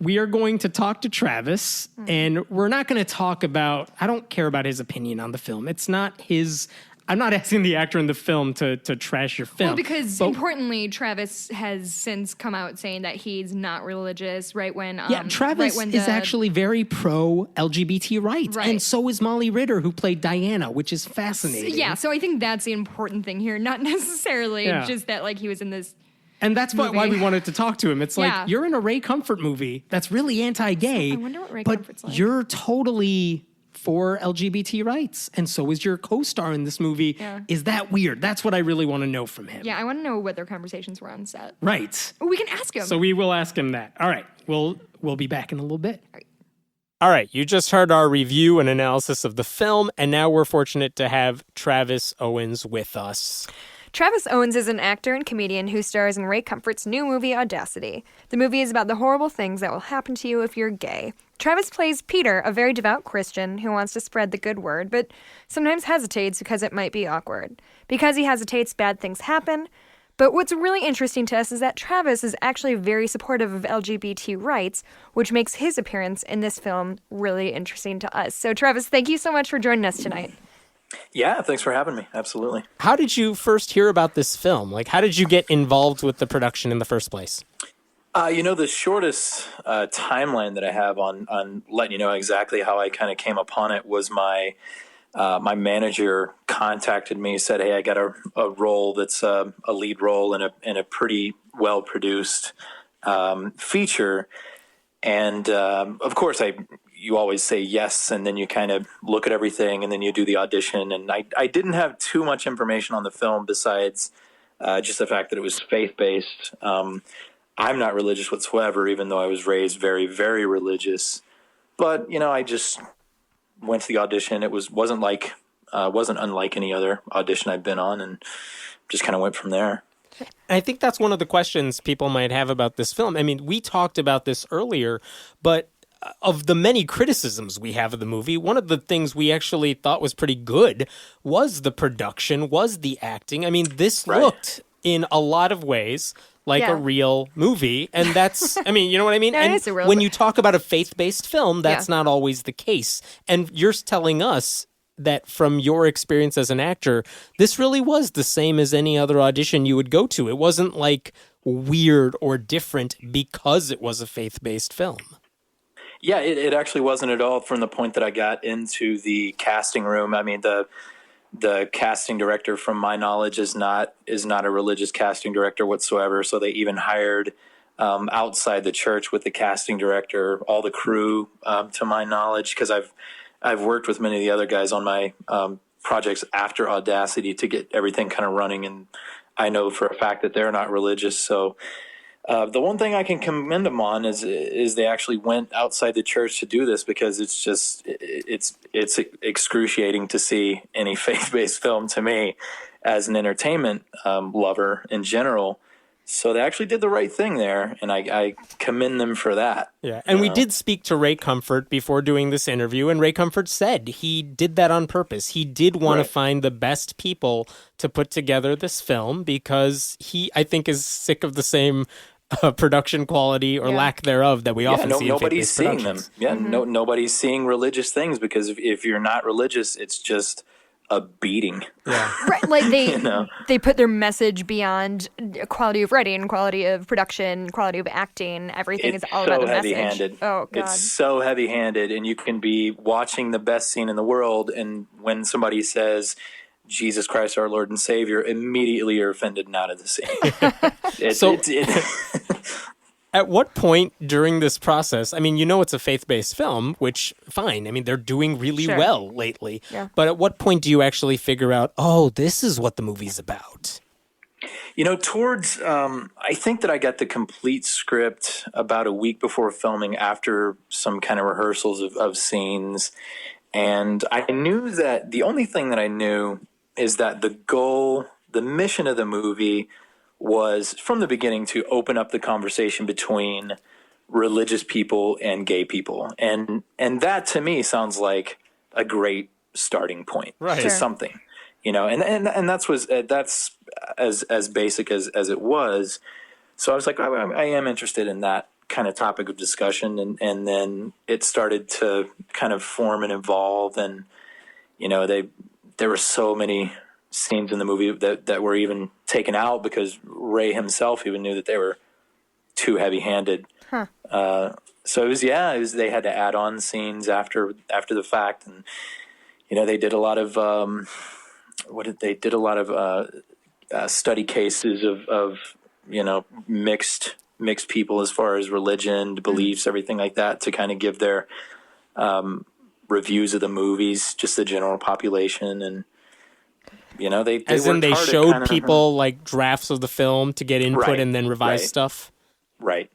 We are going to talk to Travis, and we're not going to talk about... I don't care about his opinion on the film. It's not his... I'm not asking the actor in the film to trash your film. Well, because importantly, Travis has since come out saying that he's not religious. Right when Travis is actually very pro LGBT rights, and so is Molly Ritter, who played Diana, which is fascinating. So I think that's the important thing here, not necessarily just that like he was in this. And that's why we wanted to talk to him. It's like, you're in a Ray Comfort movie that's really anti-gay. I wonder what Ray Comfort's like. You're totally for LGBT rights. And so is your co-star in this movie. Yeah. Is that weird? That's what I really want to know from him. Yeah, I want to know what their conversations were on set. Right. We can ask him. So we will ask him that. All right. We'll be back in a little bit. All right, you just heard our review and analysis of the film, and now we're fortunate to have Travis Owens with us. Travis Owens is an actor and comedian who stars in Ray Comfort's new movie, Audacity. The movie is about the horrible things that will happen to you if you're gay. Travis plays Peter, a very devout Christian who wants to spread the good word, but sometimes hesitates because it might be awkward. Because he hesitates, bad things happen. But what's really interesting to us is that Travis is actually very supportive of LGBT rights, which makes his appearance in this film really interesting to us. So, Travis, thank you so much for joining us tonight. Yeah, thanks for having me. Absolutely. How did you first hear about this film? Like, how did you get involved with the production in the first place? The shortest timeline that I have on letting you know exactly how I kind of came upon it was my manager contacted me, said, "Hey, I got a role that's a lead role in a pretty well produced feature," and of course you always say yes, and then you kind of look at everything, and then you do the audition. And I didn't have too much information on the film besides just the fact that it was faith-based. I'm not religious whatsoever, even though I was raised very, very religious. But, I just went to the audition. It wasn't unlike any other audition I've been on, and just kind of went from there. I think that's one of the questions people might have about this film. I mean, we talked about this earlier, but of the many criticisms we have of the movie, one of the things we actually thought was pretty good was the production, was the acting. I mean, this looked in a lot of ways like a real movie. And that's, I mean, you know what I mean? And is a real when you talk about a faith-based film, that's not always the case. And you're telling us that from your experience as an actor, this really was the same as any other audition you would go to. It wasn't like weird or different because it was a faith-based film. Yeah, it actually wasn't at all from the point that I got into the casting room. I mean, the casting director, from my knowledge, is not a religious casting director whatsoever. So they even hired outside the church with the casting director, all the crew, to my knowledge, because I've worked with many of the other guys on my projects after Audacity to get everything kind of running, and I know for a fact that they're not religious. So the one thing I can commend them on is they actually went outside the church to do this, because it's excruciating to see any faith-based film, to me, as an entertainment lover in general. So they actually did the right thing there, and I commend them for that. Yeah, and we did speak to Ray Comfort before doing this interview, and Ray Comfort said he did that on purpose. He did want to find the best people to put together this film, because he, I think, is sick of the same production quality or lack thereof that we often see in nobody's seeing productions. them. Yeah, nobody's seeing religious things, because if you're not religious, it's just a beating. Yeah. Right, like they put their message beyond quality of writing, quality of production, quality of acting. Everything is all about the message. Heavy-handed. Oh, God. It's so heavy-handed, and you can be watching the best scene in the world, and when somebody says, "Jesus Christ, our Lord and Savior," immediately you're offended and out of the scene. At what point during this process, I mean, it's a faith-based film, which, fine, I mean, they're doing really well lately. Yeah. But at what point do you actually figure out, this is what the movie's about? Towards, I think that I got the complete script about a week before filming, after some kind of rehearsals of scenes. And I knew that the only thing that I knew is that the mission of the movie was, from the beginning, to open up the conversation between religious people and gay people. And that, to me, sounds like a great starting point to something, and that's as basic as it was. So I was like, I am interested in that kind of topic of discussion. And then it started to kind of form and evolve. And, there were so many scenes in the movie that were even taken out, because Ray himself even knew that they were too heavy-handed. So it was they had to add on scenes after the fact, and they did a lot of study cases of mixed people as far as religion, beliefs, everything like that, to kind of give their reviews of the movies, just the general population, and they as in they showed people like drafts of the film to get input Right, and then revise right. stuff. Right.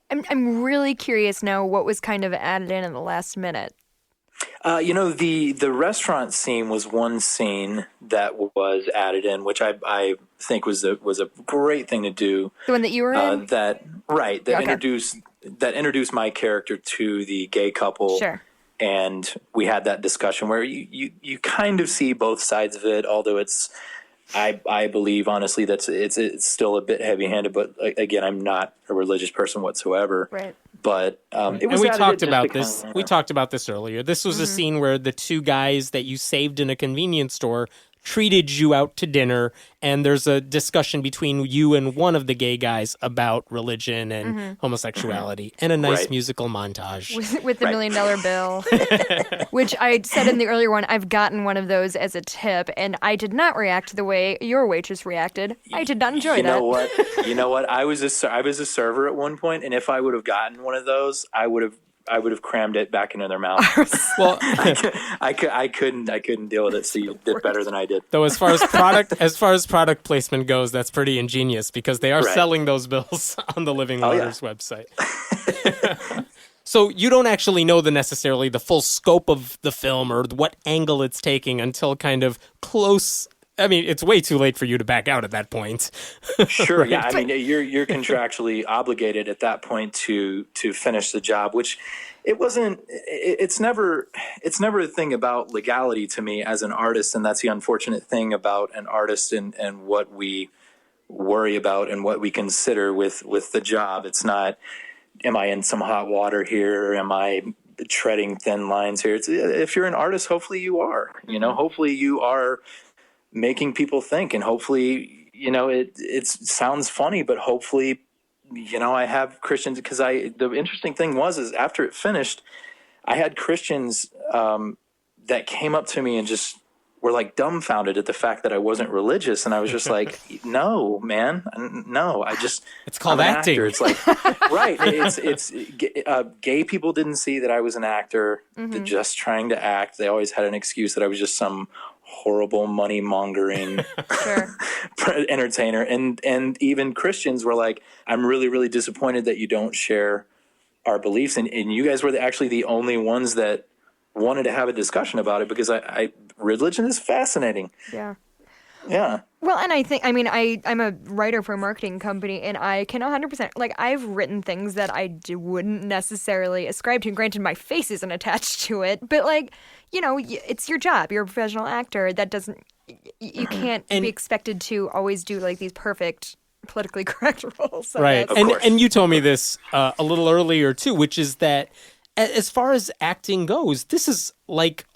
I'm really curious now what was kind of added in the last minute. The restaurant scene was one scene that was added in, which I think was a great thing to do. The one that you were in? That introduced my character to the gay couple. Sure. And we had that discussion where you kind of see both sides of it, although I believe honestly that it's still a bit heavy-handed. But again, I'm not a religious person whatsoever. Right. But it was. And we talked about this. We talked about this earlier. This was a scene where the two guys that you saved in a convenience store treated you out to dinner, and there's a discussion between you and one of the gay guys about religion and homosexuality, and a nice musical montage with the $1 million bill, which I said in the earlier one. I've gotten one of those as a tip, and I did not react the way your waitress reacted. I did not enjoy that. You know what? I was a server at one point, and if I would have gotten one of those, I would have crammed it back into their mouth. Well, I couldn't deal with it. So you did better than I did. Though as far as product placement goes, that's pretty ingenious because they are selling those bills on the Living Waters website. So you don't actually know necessarily the full scope of the film or what angle it's taking until kind of close. I mean, it's way too late for you to back out at that point. Sure, right? Yeah. I mean, you're contractually obligated at that point to finish the job, which it wasn't. It's never a thing about legality to me as an artist, and that's the unfortunate thing about an artist and what we worry about and what we consider with the job. It's not, am I in some hot water here? Am I treading thin lines here? If you're an artist, hopefully you are. Hopefully you are making people think, and hopefully, it sounds funny, but hopefully, I have Christians, because the interesting thing is after it finished, I had Christians that came up to me and just were like dumbfounded at the fact that I wasn't religious, and I was just like, no, man, no, it's called acting. It's like, right. It's gay people didn't see that I was an actor, just trying to act. They always had an excuse that I was just some horrible money mongering entertainer, and even Christians were like, I'm really, really disappointed that you don't share our beliefs, and you guys were actually the only ones that wanted to have a discussion about it, because religion is fascinating. Yeah. Well, and I think, I'm a writer for a marketing company, and I can 100%, I've written things that I wouldn't necessarily ascribe to. Granted, my face isn't attached to it, but it's your job. You're a professional actor. That doesn't, you can't be expected to always do these perfect politically correct roles. So right. And you told me this a little earlier too, which is that as far as acting goes, this is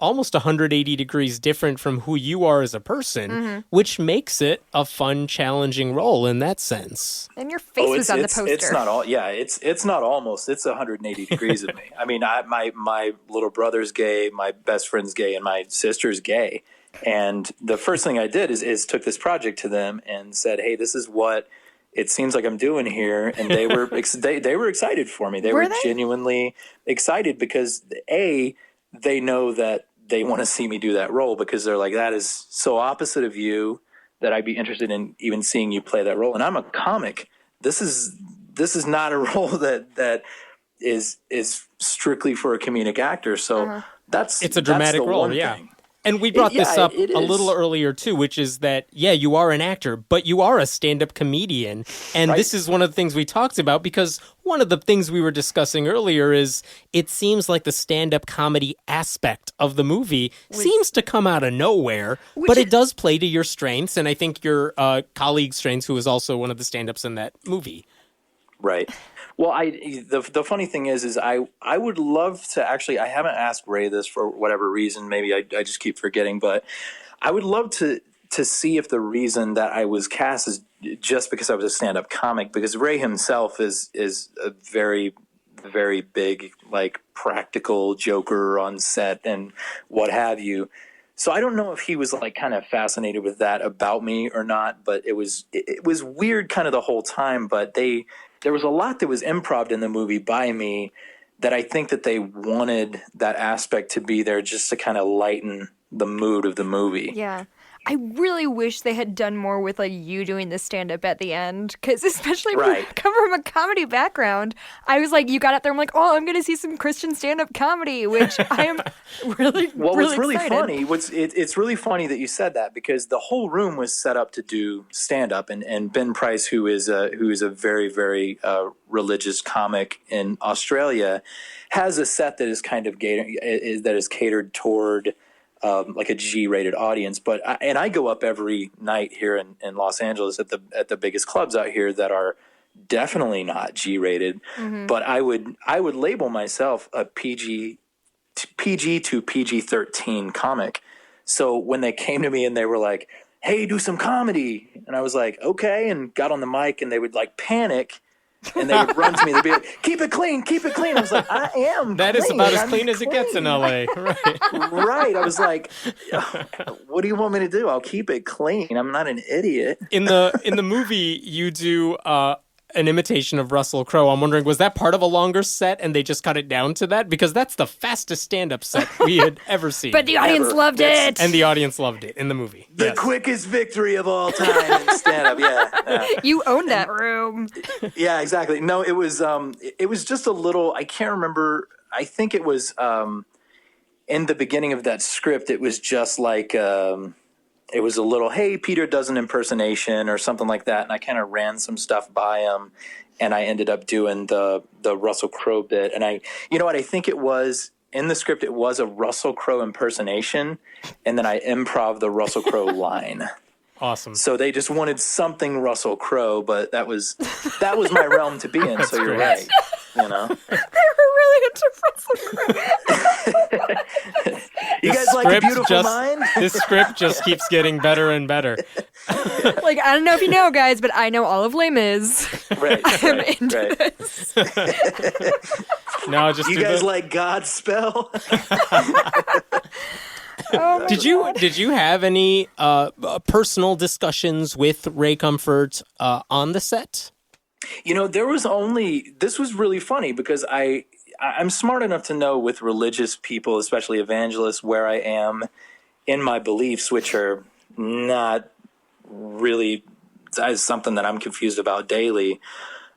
almost 180 degrees different from who you are as a person, which makes it a fun, challenging role in that sense. And your face was on the poster. It's not all. Yeah, it's not almost. It's 180 degrees of me. I mean, my little brother's gay, my best friend's gay, and my sister's gay. And the first thing I did is took this project to them and said, "Hey, this is what it seems like I'm doing here," and they were they were excited for me. They were genuinely excited because they know that they want to see me do that role, because they're like, that is so opposite of you that I'd be interested in even seeing you play that role. And I'm a comic. This is not a role that is strictly for a comedic actor. So it's a dramatic role. Yeah. Thing. And we brought this up a little earlier, too, which is that, you are an actor, but you are a stand-up comedian. And this is one of the things we talked about, because one of the things we were discussing earlier is it seems like the stand-up comedy aspect of the movie seems to come out of nowhere, but it does play to your strengths, and I think your colleague's strengths, who is also one of the stand-ups in that movie. Right. Well, the funny thing is I would love to actually, I haven't asked Ray this for whatever reason, maybe I just keep forgetting, but I would love to see if the reason that I was cast is just because I was a stand-up comic, because Ray himself is a very, very big, practical joker on set and what have you. So I don't know if he was kind of fascinated with that about me or not, but it was weird kind of the whole time, but there was a lot that was improv in the movie by me that I think that they wanted that aspect to be there just to kind of lighten the mood of the movie. Yeah. I really wish they had done more with like you doing the stand-up at the end, because especially if you come from a comedy background, I was like, you got up there, I'm like, oh, I'm going to see some Christian stand-up comedy, which I am really, well, really what's really excited. funny, it's really funny that you said that, because the whole room was set up to do stand-up, and Ben Price, who is a very, very religious comic in Australia, has a set that is kind of catered toward like a G-rated audience, but I go up every night here in Los Angeles at the biggest clubs out here that are definitely not G-rated. Mm-hmm. But I would label myself a PG to PG-13 comic. So when they came to me and they were like, "Hey, do some comedy," and I was like, "Okay," and got on the mic, and they would like panic. And they would run to me. They'd be like, keep it clean. I was like, I am That clean. is about as clean as it gets in LA. Right. Right. I was like, what do you want me to do? I'll keep it clean. I'm not an idiot. In the movie, you do an imitation of Russell Crowe. I'm wondering, was that part of a longer set and they just cut it down to that? Because that's the fastest stand-up set we had ever seen. But the audience loved it. And the audience loved it in the movie. The quickest victory of all time in stand-up. Yeah. You owned that room. Yeah, exactly. No, it was just a little, I can't remember. I think it was in the beginning of that script, it was just like, it was a little, hey, Peter does an impersonation or something like that. And I kind of ran some stuff by him, and I ended up doing the Russell Crowe bit. And you know what? I think it was in the script, it was a Russell Crowe impersonation. And then I improv the Russell Crowe line. Awesome. So they just wanted something Russell Crowe, but that was my realm to be in. So you're right. You know, they were really into Russell Crowe. You guys like A Beautiful Mind? This script just keeps getting better and better. Like, I don't know if you know, guys, but I know all of Les Mis. Right. I'm into this. No, just you guys like Godspell? Oh, did you have any personal discussions with Ray Comfort on the set? You know, this was really funny because I'm smart enough to know with religious people, especially evangelists, where I am in my beliefs, which are not really as something that I'm confused about daily.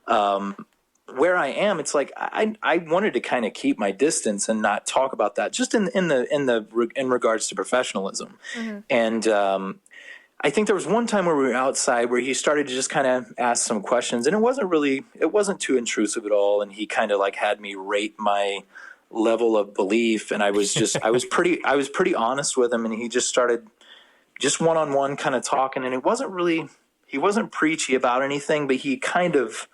Where I am, it's like I wanted to kind of keep my distance and not talk about that, just in regards to professionalism. Mm-hmm. And I think there was one time where we were outside where he started to just kind of ask some questions, and it wasn't too intrusive at all. And he kind of like had me rate my level of belief, and I was pretty honest with him, and he just started just one-on-one kind of talking, and he wasn't preachy about anything, but he kind of,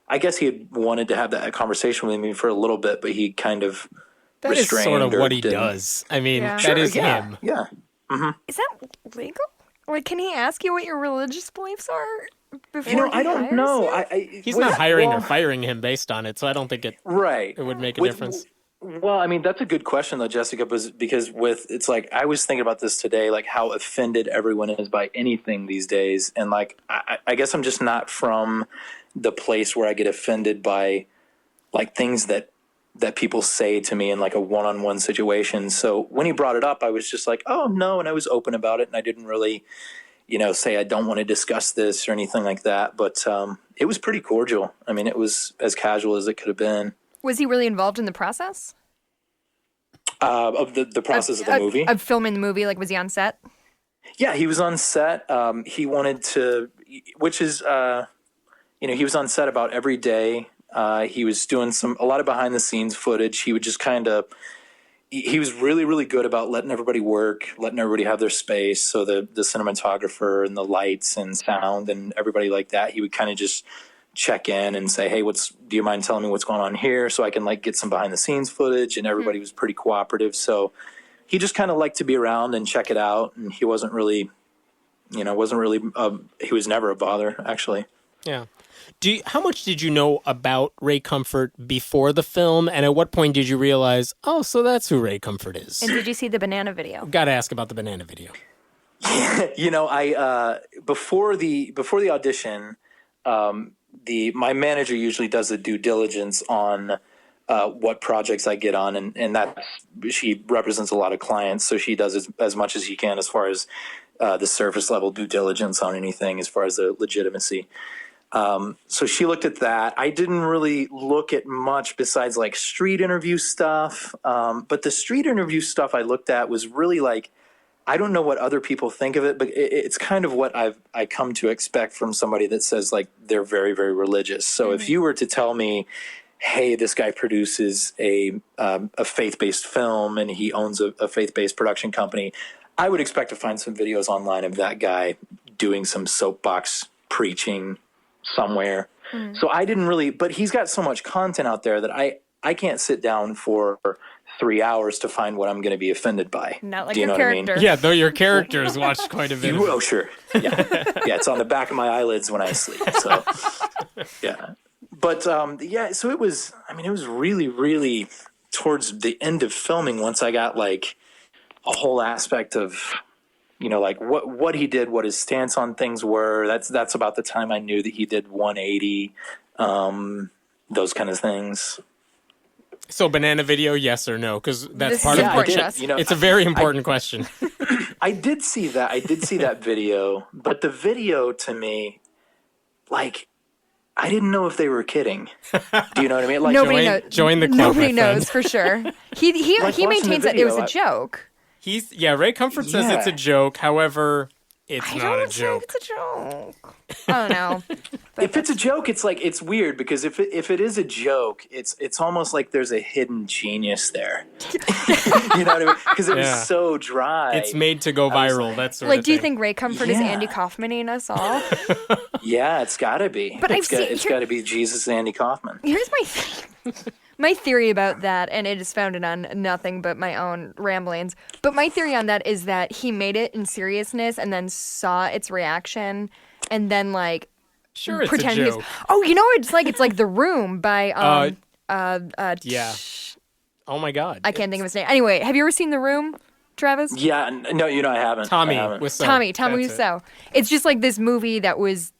I guess he had wanted to have that conversation with me for a little bit, but he kind of that restrained. Is sort of what he didn't. does. I mean, yeah. that is him. Yeah. Mm-hmm. Is that legal? Like, can he ask you what your religious beliefs are before? You know, I don't know. He's not hiring or firing him based on it, so I don't think it would make a difference. Well, I mean, that's a good question, though, Jessica, because it's like I was thinking about this today, like how offended everyone is by anything these days. And like, I guess I'm just not from the place where I get offended by like things that people say to me in like a one-on-one situation. So when he brought it up, I was just like, oh no. And I was open about it. And I didn't really, say I don't want to discuss this or anything like that. But it was pretty cordial. I mean, it was as casual as it could have been. Was he really involved in the process? Of the process of the movie? Of filming the movie? Like, was he on set? Yeah, he was on set. He wanted to, which is, he was on set about every day. He was doing a lot of behind the scenes footage. He would just he was really, really good about letting everybody work, letting everybody have their space. So the cinematographer and the lights and sound and everybody like that, he would kind of just check in and say, hey, do you mind telling me what's going on here? So I can like get some behind the scenes footage, and everybody was pretty cooperative. So he just kind of liked to be around and check it out. And he wasn't really, he was never a bother, actually. Yeah. How much did you know about Ray Comfort before the film, and at what point did you realize, oh, so that's who Ray Comfort is? And did you see the banana video? Got to ask about the banana video. I before the audition, my manager usually does the due diligence on what projects I get on, and that she represents a lot of clients, so she does as much as she can as far as the surface level due diligence on anything as far as the legitimacy. So she looked at that. I didn't really look at much besides like street interview stuff. But the street interview stuff I looked at was really like, I don't know what other people think of it, but it's kind of what I come to expect from somebody that says like they're very, very religious. So if you were to tell me, hey, this guy produces a faith-based film and he owns a faith-based production company, I would expect to find some videos online of that guy doing some soapbox preaching somewhere. So I didn't really, but he's got so much content out there that I can't sit down for 3 hours to find what I'm going to be offended by. Not like Do you your know character. what I mean? Yeah, though your character has watched quite a bit. Oh, sure. Yeah. Yeah, it's on the back of my eyelids when I sleep. So, yeah. But, so it was really, really towards the end of filming once I got, like, a whole aspect of, like what he did, what his stance on things were. That's about the time I knew that he did 180, those kind of things. So banana video, yes or no? Because that's This part is of important. it's a very important question. I did see that video, but the video to me, like, I didn't know if they were kidding. Do you know what I mean? Like, Nobody knows. Join the club. Nobody my friend. knows for sure. He Like maintains that it was a joke. Ray Comfort says it's a joke. However, it's not a joke. It's a joke. I don't know. if it's a joke, it's like it's weird because if it is a joke, it's almost like there's a hidden genius there. You know what I mean? Because it was so dry. It's made to go viral. That's sort Like, of do you thing. think Ray Comfort is Andy Kaufman-ing us all? Yeah, it's got to be. But it's got to be Jesus and Andy Kaufman. Here's my theory about that, and it is founded on nothing but my own ramblings. But my theory on that is that he made it in seriousness and then saw its reaction, and then like Sure, it's pretend a he's. joke. Oh, you know what it's like? It's like The Room by Yeah. Oh my God. I can't think of his name. Anyway, have you ever seen The Room, Travis? Yeah, no, I haven't. Tommy I haven't. Wiseau. Tommy That's it. Wiseau. It's just like this movie that was.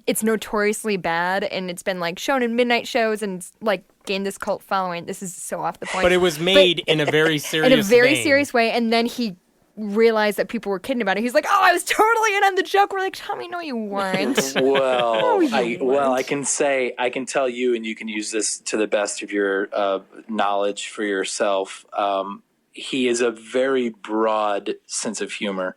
It's notoriously bad, and it's been like shown in midnight shows and like gained this cult following. This is so off the point. But it was made in a very serious in a very vein. serious way, and then he realized that people were kidding about it. He's like, "Oh, I was totally in on the joke." We're like, "Tommy, no, you weren't." Well, you weren't. I can tell you, and you can use this to the best of your knowledge for yourself. He is a very broad sense of humor.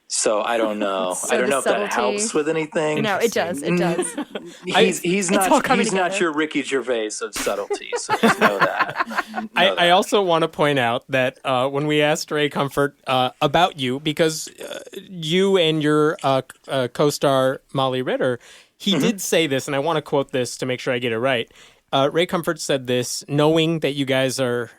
So I don't know. So I don't the know if that subtlety- helps with anything. No, it does. It does. He's all not coming he's not together. your Ricky Gervais of subtlety. So just know that. I also want to point out that when we asked Ray Comfort about you, because you and your co-star Molly Ritter, he did say this, and I want to quote this to make sure I get it right. Ray Comfort said this, knowing that you guys are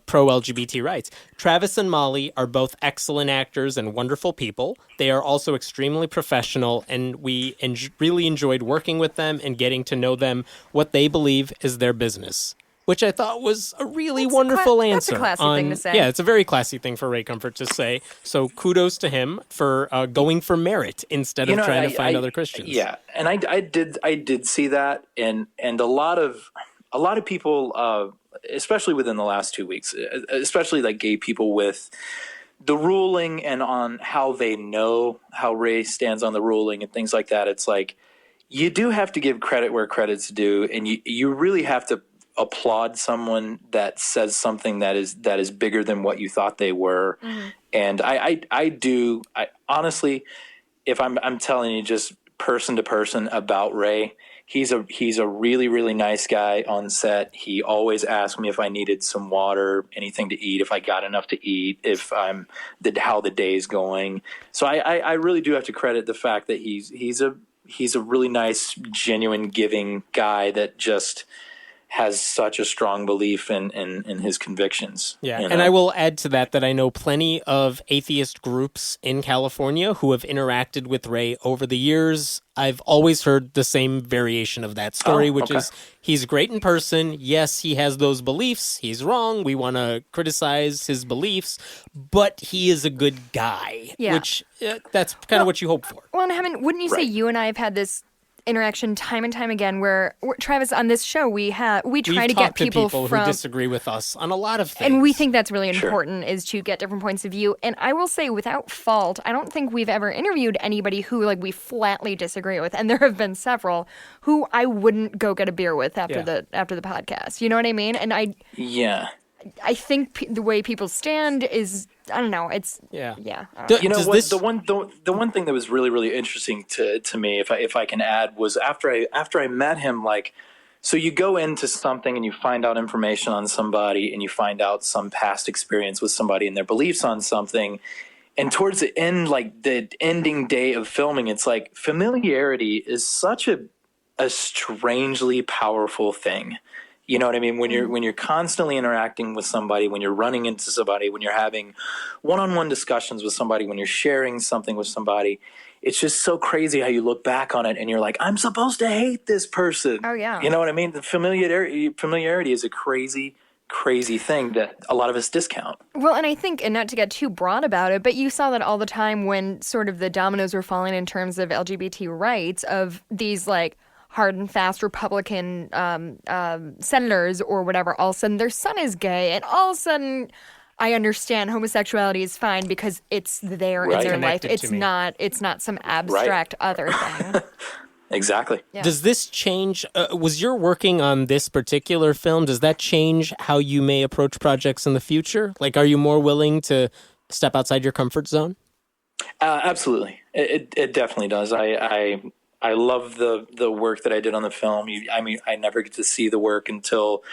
pro-LGBT rights. Travis and Molly are both excellent actors and wonderful people. They are also extremely professional, and we really enjoyed working with them and getting to know them, what they believe is their business. Which I thought was a really wonderful answer. That's a classy thing to say. Yeah, it's a very classy thing for Ray Comfort to say. So kudos to him for going for merit instead of trying to find other Christians. Yeah, and I did see that, and a lot of people, especially within the last 2 weeks, especially like gay people with the ruling and on how they know how Ray stands on the ruling and things like that. It's like you do have to give credit where credit's due, and you really have to applaud someone that says something that is bigger than what you thought they were. And I do honestly, if I'm telling you just person to person about Ray, he's a really, really nice guy on set. He always asked me if I needed some water, anything to eat, if I got enough to eat, if how the day's going. So I really do have to credit the fact that he's a really nice, genuine, giving guy that just has such a strong belief in his convictions. Yeah, you know? and I will add to that I know plenty of atheist groups in California who have interacted with Ray over the years. I've always heard the same variation of that story, which is he's great in person. Yes, he has those beliefs. He's wrong. We want to criticize his beliefs, but he is a good guy, which that's kind of what you hope for. Well, and Hammond, wouldn't you say you and I have had this interaction time and time again where Travis, on this show, we try to get people who disagree with us on a lot of things. And we think that's really important, is to get different points of view. And I will say, without fault, I don't think we've ever interviewed anybody who we flatly disagree with. And there have been several who I wouldn't go get a beer with after the podcast. You know what I mean? And I think the way people stand is, I don't know. It's the one thing that was really, really interesting to me, if I can add, was after I met him, so you go into something and you find out information on somebody and you find out some past experience with somebody and their beliefs on something, and towards the end, the ending day of filming, it's familiarity is such a strangely powerful thing. You know what I mean? When you're constantly interacting with somebody, when you're running into somebody, when you're having one-on-one discussions with somebody, when you're sharing something with somebody, it's just so crazy how you look back on it and you're like, I'm supposed to hate this person. Oh yeah. You know what I mean? The familiarity is a crazy thing that a lot of us discount. Well, and I think, and not to get too broad about it, but you saw that all the time when sort of the dominoes were falling in terms of LGBT rights, of these hard and fast Republican senators or whatever, all of a sudden their son is gay, and all of a sudden I understand homosexuality is fine because it's there in their life. It's not some abstract other thing. Exactly. Yeah. Does this change, was your working on this particular film, does that change how you may approach projects in the future? Are you more willing to step outside your comfort zone? Absolutely. It definitely does. I love the work that I did on the film. I never get to see the work until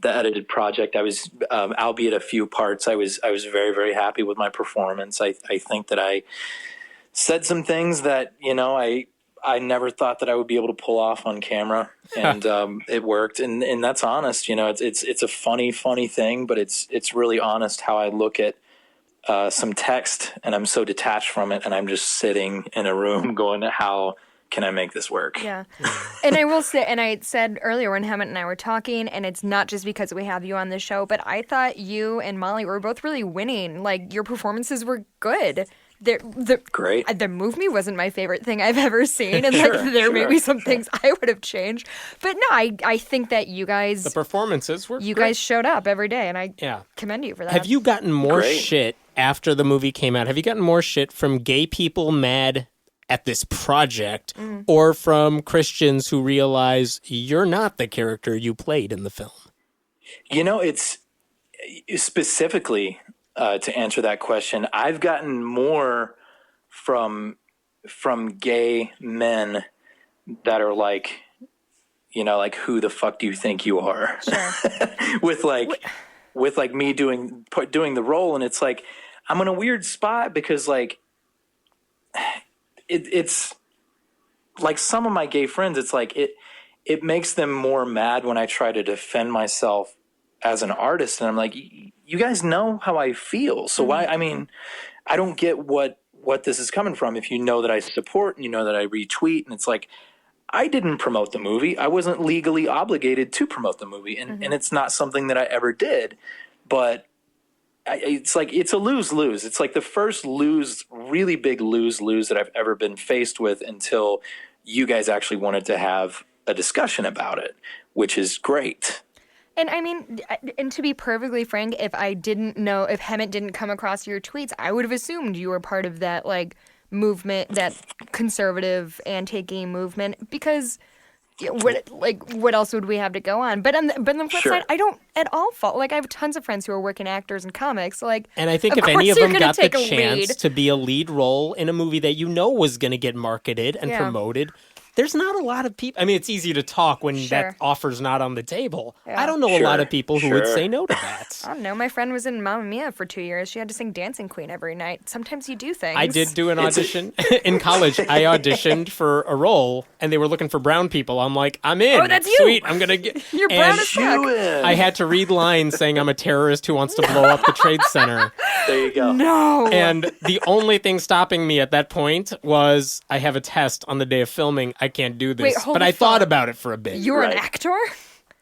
the edited project. I was, albeit a few parts, I was very, very happy with my performance. I think that I said some things that, I never thought that I would be able to pull off on camera, and it worked. And that's honest. It's a funny thing, but it's really honest how I look at some text, and I'm so detached from it, and I'm just sitting in a room going, how can I make this work? Yeah. And I will say, and I said earlier when Hammett and I were talking, and it's not just because we have you on the show, but I thought you and Molly were both really winning. Your performances were good. Great. The movie wasn't my favorite thing I've ever seen, and there may be some things I would have changed. But no, I think that you guys... The performances were great. Guys showed up every day, and I commend you for that. Have you gotten more shit after the movie came out? Have you gotten more shit from gay people mad at this project, or from Christians who realize you're not the character you played in the film? It's specifically to answer that question, I've gotten more from gay men that are who the fuck do you think you are? Sure. with me doing the role, and it's I'm in a weird spot because it's some of my gay friends, it's it makes them more mad when I try to defend myself as an artist. And I'm you guys know how I feel. So why, I don't get what this is coming from. If you know that I support and you know that I retweet, and it's I didn't promote the movie. I wasn't legally obligated to promote the movie. And it's not something that I ever did, but it's it's a lose-lose. It's the first really big lose-lose that I've ever been faced with until you guys actually wanted to have a discussion about it, which is great. And and to be perfectly frank, if Hammett didn't come across your tweets, I would have assumed you were part of that movement, that conservative anti-gay movement, because what else would we have to go on? But on the flip side, I don't at all fault. I have tons of friends who are working actors and comics. And I think if any of them got the chance to be a lead role in a movie that was going to get marketed and promoted, there's not a lot of people. It's easy to talk when that offer's not on the table. Yeah. I don't know a lot of people who would say no to that. I don't know. My friend was in Mamma Mia for 2 years. She had to sing Dancing Queen every night. Sometimes you do things. I did do an audition in college. I auditioned for a role, and they were looking for brown people. I'm I'm in. Oh, that's you. Sweet. I'm gonna get. You're brown as fuck. I had to read lines saying I'm a terrorist who wants to blow up the Trade Center. There you go. No. And the only thing stopping me at that point was I have a test on the day of filming. I can't do this. Wait, but I thought about it for a bit. You're an actor?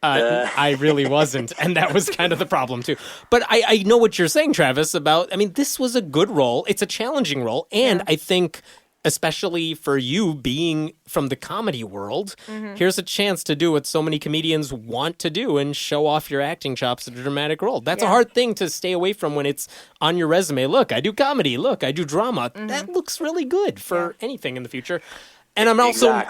I really wasn't. And that was kind of the problem, too. But I know what you're saying, Travis, about, this was a good role. It's a challenging role. And I think especially for you being from the comedy world, here's a chance to do what so many comedians want to do and show off your acting chops in a dramatic role. That's a hard thing to stay away from when it's on your resume. Look, I do comedy. Look, I do drama. That looks really good for anything in the future. And I'm also,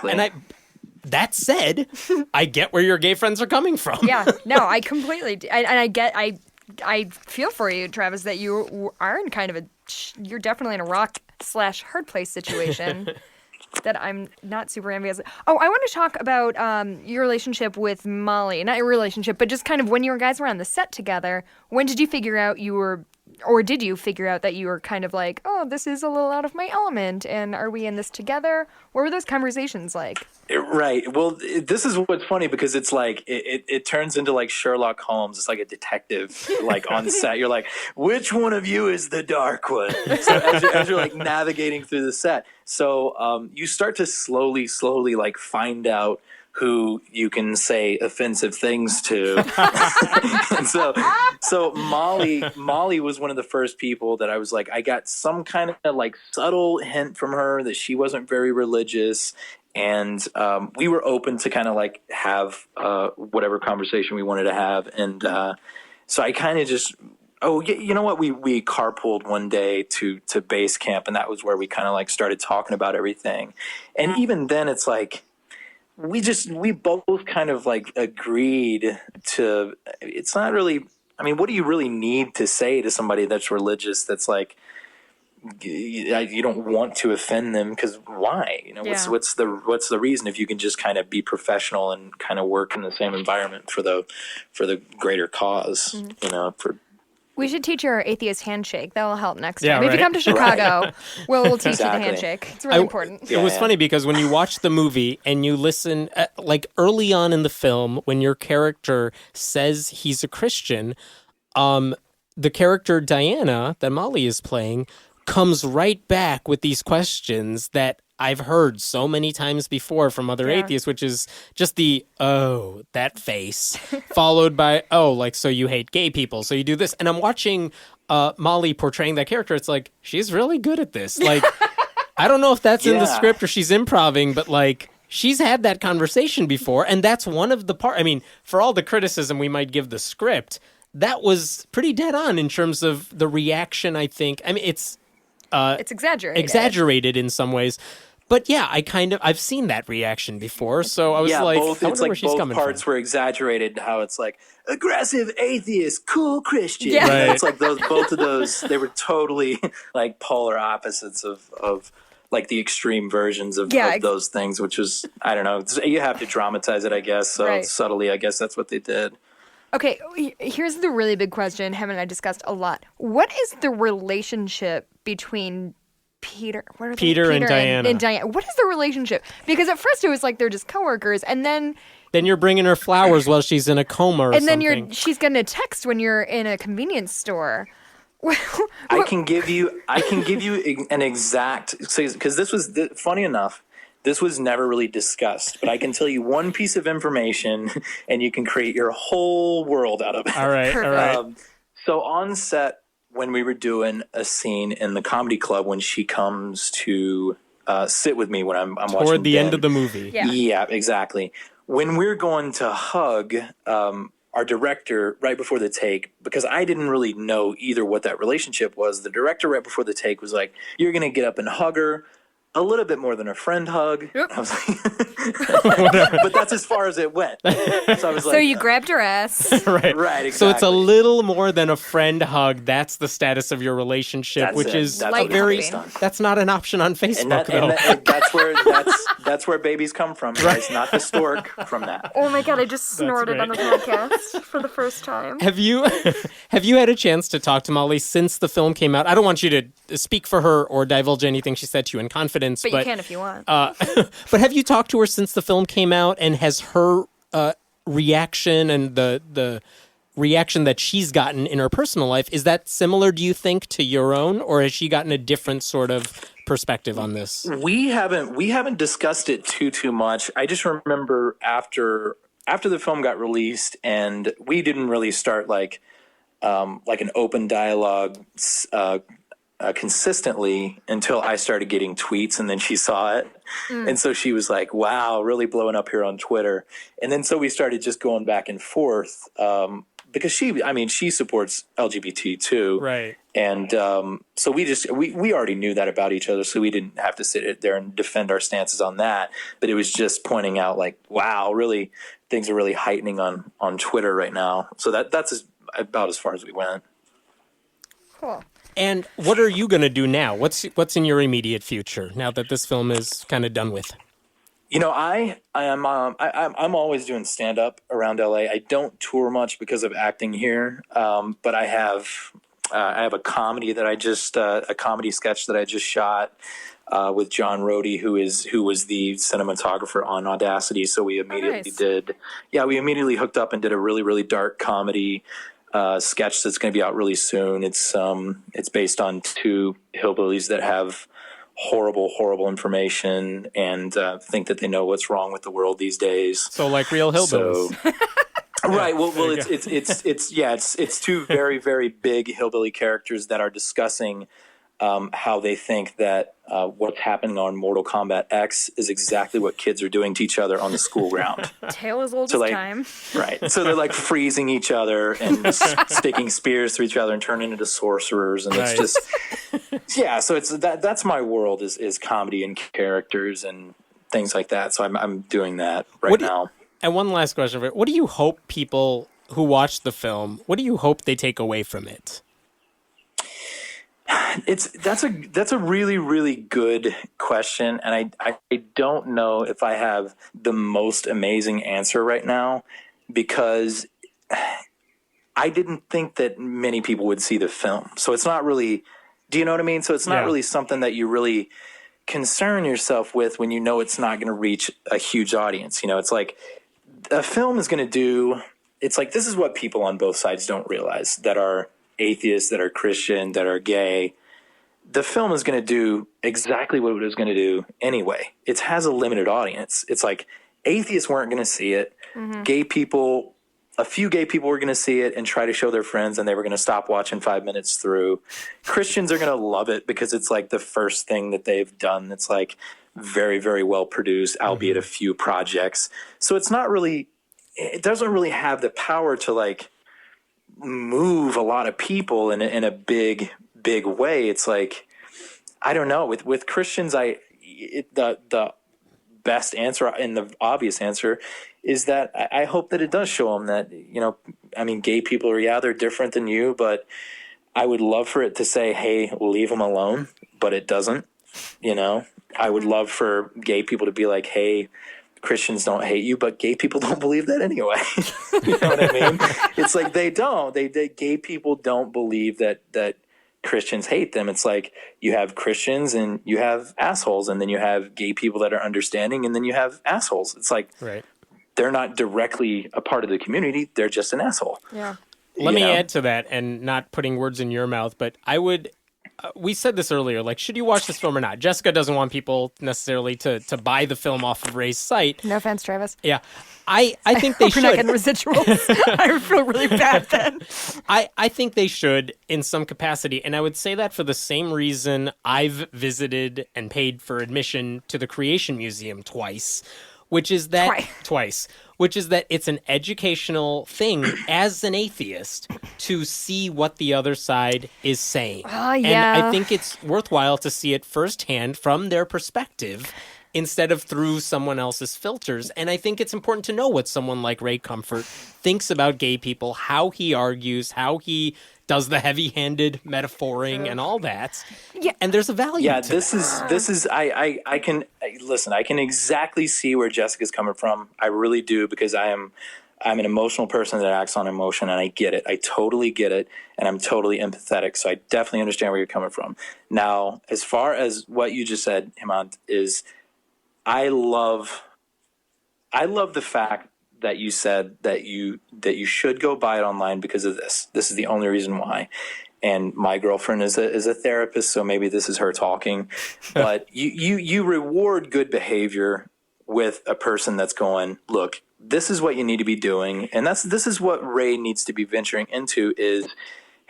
that said, I get where your gay friends are coming from. Yeah, no, I completely do. I feel for you, Travis, that you are in kind of you're definitely in a rock/hard place situation that I'm not super envious of. Oh, I want to talk about your relationship with Molly. Not your relationship, but just kind of when you guys were on the set together. When did you figure out did you figure out that you were kind of like, oh, this is a little out of my element, and are we in this together? What were those conversations like? Right. Well, this is what's funny because it's like it turns into like Sherlock Holmes. It's like a detective, like on set. You're like, which one of you is the dark one? So as you're like navigating through the set, so you start to slowly like find out who you can say offensive things to. And so Molly was one of the first people that I was like, I got some kind of like subtle hint from her that she wasn't very religious. And we were open to kind of like have whatever conversation we wanted to have. And so I kind of just, you know what? We carpooled one day to base camp, and that was where we kind of like started talking about everything. And even then it's like, we both kind of like agreed to, it's not really, I mean, what do you really need to say to somebody that's religious that's like, you don't want to offend them because why? You know, what's the reason if you can just kind of be professional and kind of work in the same environment for the greater cause, you know, We should teach you our atheist handshake. That will help next time. If you come to Chicago, we'll teach you the handshake. It's really important. It was funny because when you watch the movie and you listen, like early on in the film, when your character says he's a Christian, the character Diana that Molly is playing comes right back with these questions that I've heard so many times before from other atheists, which is just that face, followed by, so you hate gay people, so you do this. And I'm watching Molly portraying that character. It's like, she's really good at this. Like, I don't know if that's in the script or she's improvising, but like, she's had that conversation before. And that's one of the I mean, for all the criticism we might give the script, that was pretty dead on in terms of the reaction, I think. I mean, it's exaggerated in some ways, but yeah, I've seen that reaction before, so I was like, both, it's like both parts were exaggerated. How it's like aggressive atheist, cool Christian. Yeah. Right. It's like both of those, they were totally like polar opposites of like the extreme versions of those things, which is, I don't know, you have to dramatize it, I guess. So subtly, I guess that's what they did. Okay, here's the really big question Him and I discussed a lot. What is the relationship between Peter and Diana? What is the relationship? Because at first it was like they're just coworkers, and then you're bringing her flowers while she's in a coma or something. And then she's going to text when you're in a convenience store. I can give you an exact, because this was funny enough. This was never really discussed, but I can tell you one piece of information, and you can create your whole world out of it. All right. So on set, when we were doing a scene in the comedy club, when she comes to sit with me when I'm watching toward the end of the movie. Yeah, exactly. When we're going to hug our director right before the take, because I didn't really know either what that relationship was, the director right before the take was like, "You're going to get up and hug her. A little bit more than a friend hug." Yep. I was like, but that's as far as it went. So I was like, so you grabbed her ass. Right, exactly. So it's a little more than a friend hug. That's the status of your relationship, that's that's not an option on Facebook, that's where babies come from. Guys, not the stork from that. Oh my God, I just snorted on the podcast for the first time. Have you had a chance to talk to Molly since the film came out? I don't want you to speak for her or divulge anything she said to you in confidence. But you can if you want. But have you talked to her since the film came out, and has her reaction and the reaction that she's gotten in her personal life, is that similar, do you think, to your own, or has she gotten a different sort of perspective on this? We haven't discussed it too much. I just remember after the film got released, and we didn't really start like an open dialogue consistently until I started getting tweets, and then she saw it. And so she was like, wow, really blowing up here on Twitter. And then so we started just going back and forth because she supports LGBT too. Right. And so we already knew that about each other, so we didn't have to sit there and defend our stances on that. But it was just pointing out like, wow, really, things are really heightening on Twitter right now. So that's about as far as we went. Cool. And what are you going to do now? What's in your immediate future now that this film is kind of done with? You know, I'm always doing stand up around LA. I don't tour much because of acting here, but I have a comedy that a comedy sketch that I just shot with John Rohde, who was the cinematographer on Audacity. So we immediately we immediately hooked up and did a really, really dark comedy sketch that's going to be out really soon. It's based on two hillbillies that have horrible information and think that they know what's wrong with the world these days. So like real hillbillies. So, right. Well, it's two very, very big hillbilly characters that are discussing how they think that what's happening on Mortal Kombat X is exactly what kids are doing to each other on the school ground. Tale as old as time. Right. So they're like freezing each other and sticking spears through each other and turning into sorcerers. And it's just, so it's that's my world is comedy and characters and things like that. So I'm doing that now. And one last question. What do you hope people who watch the film, what do you hope they take away from it? That's a really, really good question, and I don't know if I have the most amazing answer right now, because I didn't think that many people would see the film. So it's not really, do you know what I mean? So it's not really something that you really concern yourself with when you know it's not going to reach a huge audience. You know, it's like a film is going to do, it's like this is what people on both sides don't realize that are atheists, that are Christian, that are gay. The film is going to do exactly what it was going to do anyway. It has a limited audience. It's like atheists weren't going to see it. Gay people, a few gay people were going to see it and try to show their friends, and they were going to stop watching 5 minutes through. Christians are going to love it because it's like the first thing that they've done that's like very, very well produced, albeit a few projects. So it's not really, it doesn't really have the power to like move a lot of people in a big way. It's like, I don't know, with Christians, the best answer and the obvious answer is that I hope that it does show them that, you know, I mean, gay people are, they're different than you, but I would love for it to say, hey, leave them alone, but it doesn't, you know. I would love for gay people to be like, hey, Christians don't hate you, but gay people don't believe that anyway. You know what I mean? It's like they don't. They gay people don't believe that Christians hate them. It's like you have Christians and you have assholes, and then you have gay people that are understanding, and then you have assholes. It's like they're not directly a part of the community. They're just an asshole. Yeah. Let me add to that, and not putting words in your mouth, but I would... we said this earlier, like, should you watch this film or not? Jessica doesn't want people necessarily to buy the film off of Ray's site. No offense, Travis. Yeah. I think they should. We're not getting residuals. I feel really bad then. I think they should in some capacity. And I would say that for the same reason I've visited and paid for admission to the Creation Museum twice, which is that which is that it's an educational thing as an atheist to see what the other side is saying. And I think it's worthwhile to see it firsthand from their perspective instead of through someone else's filters. And I think it's important to know what someone like Ray Comfort thinks about gay people, how he argues, how he does the heavy-handed metaphoring and all that. Yeah, and there's a value to this is I can listen, I can exactly see where Jessica's coming from. I really do, because I'm an emotional person that acts on emotion, and I get it. I totally get it, and I'm totally empathetic. So I definitely understand where you're coming from. Now, as far as what you just said, Hemant, is I love the fact that you said that you should go buy it online because of this. This is the only reason why. And my girlfriend is a therapist, so maybe this is her talking. But you reward good behavior with a person that's going, look, this is what you need to be doing. And this is what Ray needs to be venturing into is,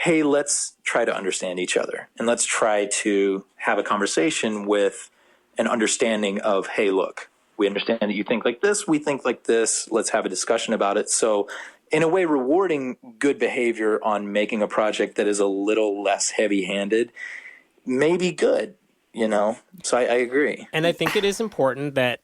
hey, let's try to understand each other and let's try to have a conversation with an understanding of, hey, look, we understand that you think like this, we think like this, let's have a discussion about it. So in a way, rewarding good behavior on making a project that is a little less heavy-handed may be good, you know? So I agree. And I think it is important that,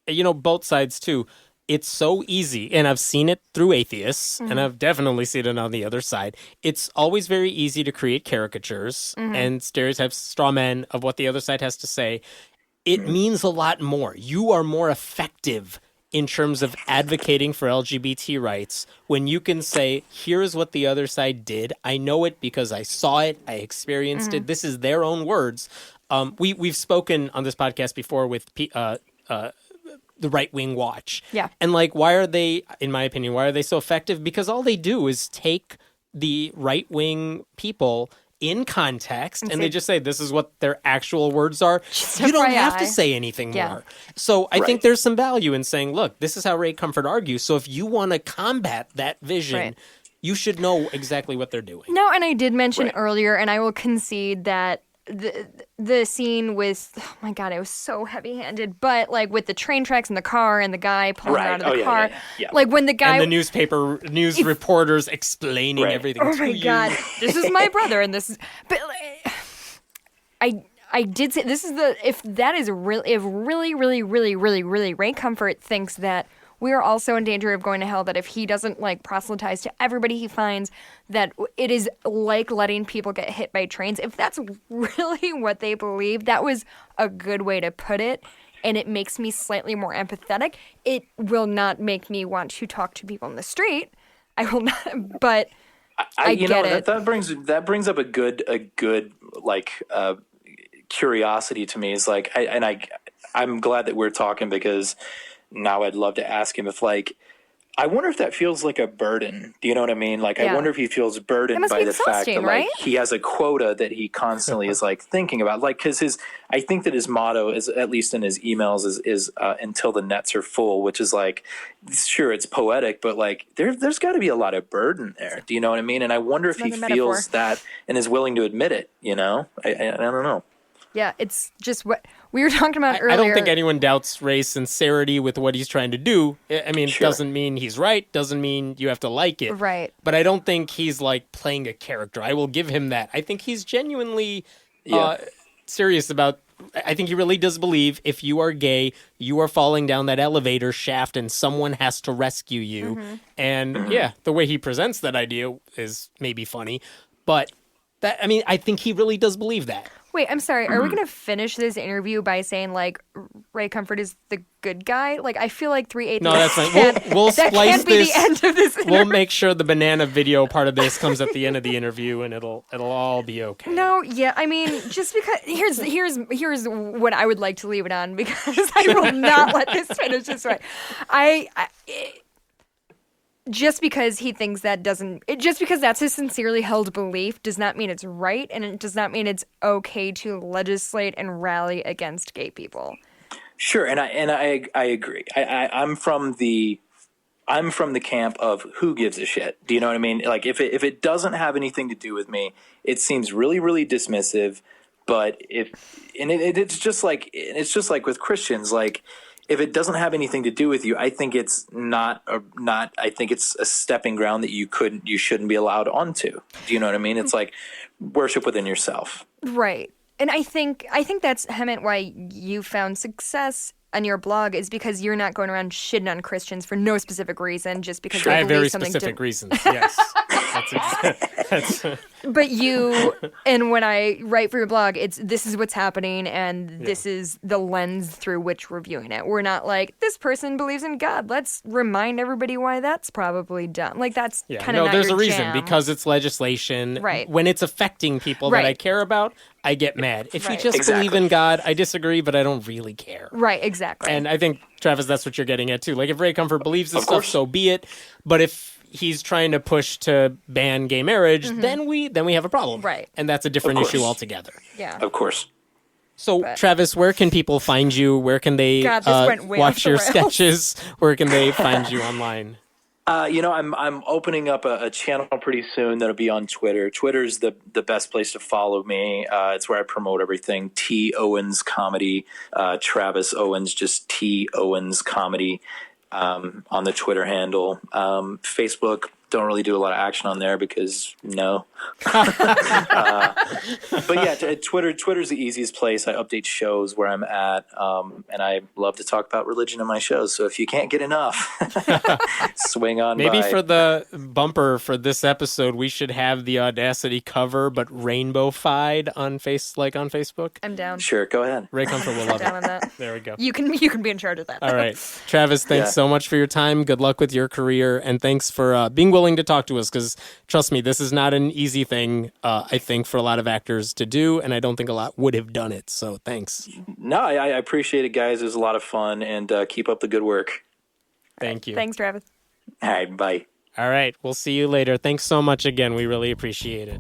you know, both sides too, it's so easy, and I've seen it through atheists, and I've definitely seen it on the other side. It's always very easy to create caricatures and stereotypes, straw men of what the other side has to say. It means a lot more. You are more effective in terms of advocating for LGBT rights when you can say, here's what the other side did. I know it because I saw it. I experienced it. This is their own words. We've spoken on this podcast before with the Right Wing Watch. Yeah. And like, why are they, in my opinion, why are they so effective? Because all they do is take the right wing people in context and they just say, this is what their actual words are. You don't have to say anything more. So I think there's some value in saying, look, this is how Ray Comfort argues. So if you want to combat that vision, you should know exactly what they're doing. No, and I did mention earlier, and I will concede that the scene with, oh my God, it was so heavy-handed, but like with the train tracks in the car and the guy pulling out of the car, like when the guy... And the news reporters explaining everything to you. Oh my God, this is my brother and this is... But I did say, this is the... If really Ray Comfort thinks that we are also in danger of going to hell, that if he doesn't like proselytize to everybody he finds, that it is like letting people get hit by trains. If that's really what they believe, that was a good way to put it, and it makes me slightly more empathetic. It will not make me want to talk to people in the street. I will not, but I get it. That brings up a good like curiosity to me. Is like, I'm glad that we're talking, because now I'd love to ask him if, like, I wonder if that feels like a burden. Do you know what I mean? Like, I wonder if he feels burdened by the fact that, like, he has a quota that he constantly is, like, thinking about. Like, because I think that his motto is, at least in his emails, is until the nets are full, which is, like, sure, it's poetic, but, like, there's got to be a lot of burden there. Do you know what I mean? And I wonder if he feels that and is willing to admit it, you know? I don't know. Yeah, it's just what we were talking about earlier. I don't think anyone doubts Ray's sincerity with what he's trying to do. I mean, it doesn't mean he's right, doesn't mean you have to like it. Right. But I don't think he's like playing a character. I will give him that. I think he's genuinely serious about, I think he really does believe if you are gay, you are falling down that elevator shaft and someone has to rescue you. And the way he presents that idea is maybe funny, but that, I mean, I think he really does believe that. Wait, I'm sorry. Are we going to finish this interview by saying, like, Ray Comfort is the good guy? Like, I feel like 3/8. No, that's fine. We'll that splice can't be this. The end of this interview. We'll make sure the banana video part of this comes at the end of the interview, and it'll all be okay. No, yeah, I mean, just because here's what I would like to leave it on, because I will not let this finish this way. Just because he thinks just because that's his sincerely held belief does not mean it's right, and it does not mean it's okay to legislate and rally against gay people. Sure, and I agree. I'm from the camp of who gives a shit. Do you know what I mean? Like, if it doesn't have anything to do with me, it seems really, really dismissive. But it's just like with Christians, like, if it doesn't have anything to do with you, I think it's I think it's a stepping ground that you shouldn't be allowed onto. Do you know what I mean? It's like worship within yourself. Right. And I think that's, Hemant, why you found success on your blog, is because you're not going around shitting on Christians for no specific reason, just because they believe something different. I have very specific reasons, yes. But you, and when I write for your blog, this is what's happening, and this is the lens through which we're viewing it. We're not like, this person believes in God, let's remind everybody why that's probably dumb. Like, that's kind of not your jam. No, there's a reason, because it's legislation. Right. When it's affecting people that I care about, I get mad. If you just believe in God, I disagree, but I don't really care. Right, exactly. And I think, Travis, that's what you're getting at, too. Like, if Ray Comfort believes this stuff, so be it. But if he's trying to push to ban gay marriage, then we have a problem. Right. And that's a different issue altogether. Yeah. Of course. So, Travis, where can people find you? Where can they watch your sketches? Where can they find you online? I'm opening up a channel pretty soon that'll be on Twitter. Twitter's the best place to follow me. It's where I promote everything. T Owens Comedy, Travis Owens, just T Owens Comedy on the Twitter handle. Facebook, don't really do a lot of action on there because no. But yeah, Twitter's the easiest place. I update shows where I'm at, and I love to talk about religion in my shows. So if you can't get enough, swing on Maybe by. For the bumper for this episode, we should have the Audacity cover, but rainbow-fied on Facebook. I'm down. Sure, go ahead. Ray Comfort will love down it. on that. There we go. You can be in charge of that. All right. Travis, thanks so much for your time. Good luck with your career, and thanks for being willing to talk to us, because trust me, this is not an easy thing, I think, for a lot of actors to do, and I don't think a lot would have done it, so thanks. No, I appreciate it, guys. It was a lot of fun, and keep up the good work. Thank you. Thanks, Travis. All right, bye. All right, we'll see you later. Thanks so much again. We really appreciate it.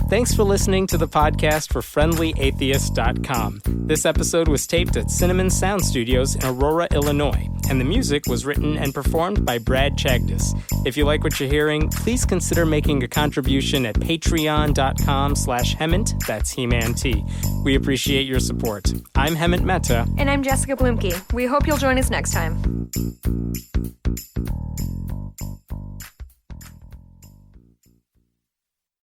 Thanks for listening to the podcast for FriendlyAtheist.com. This episode was taped at Cinnamon Sound Studios in Aurora, Illinois, and the music was written and performed by Brad Chagdis. If you like what you're hearing, please consider making a contribution at patreon.com/Hemant, that's He-Man-T. We appreciate your support. I'm Hemant Mehta. And I'm Jessica Blumke. We hope you'll join us next time.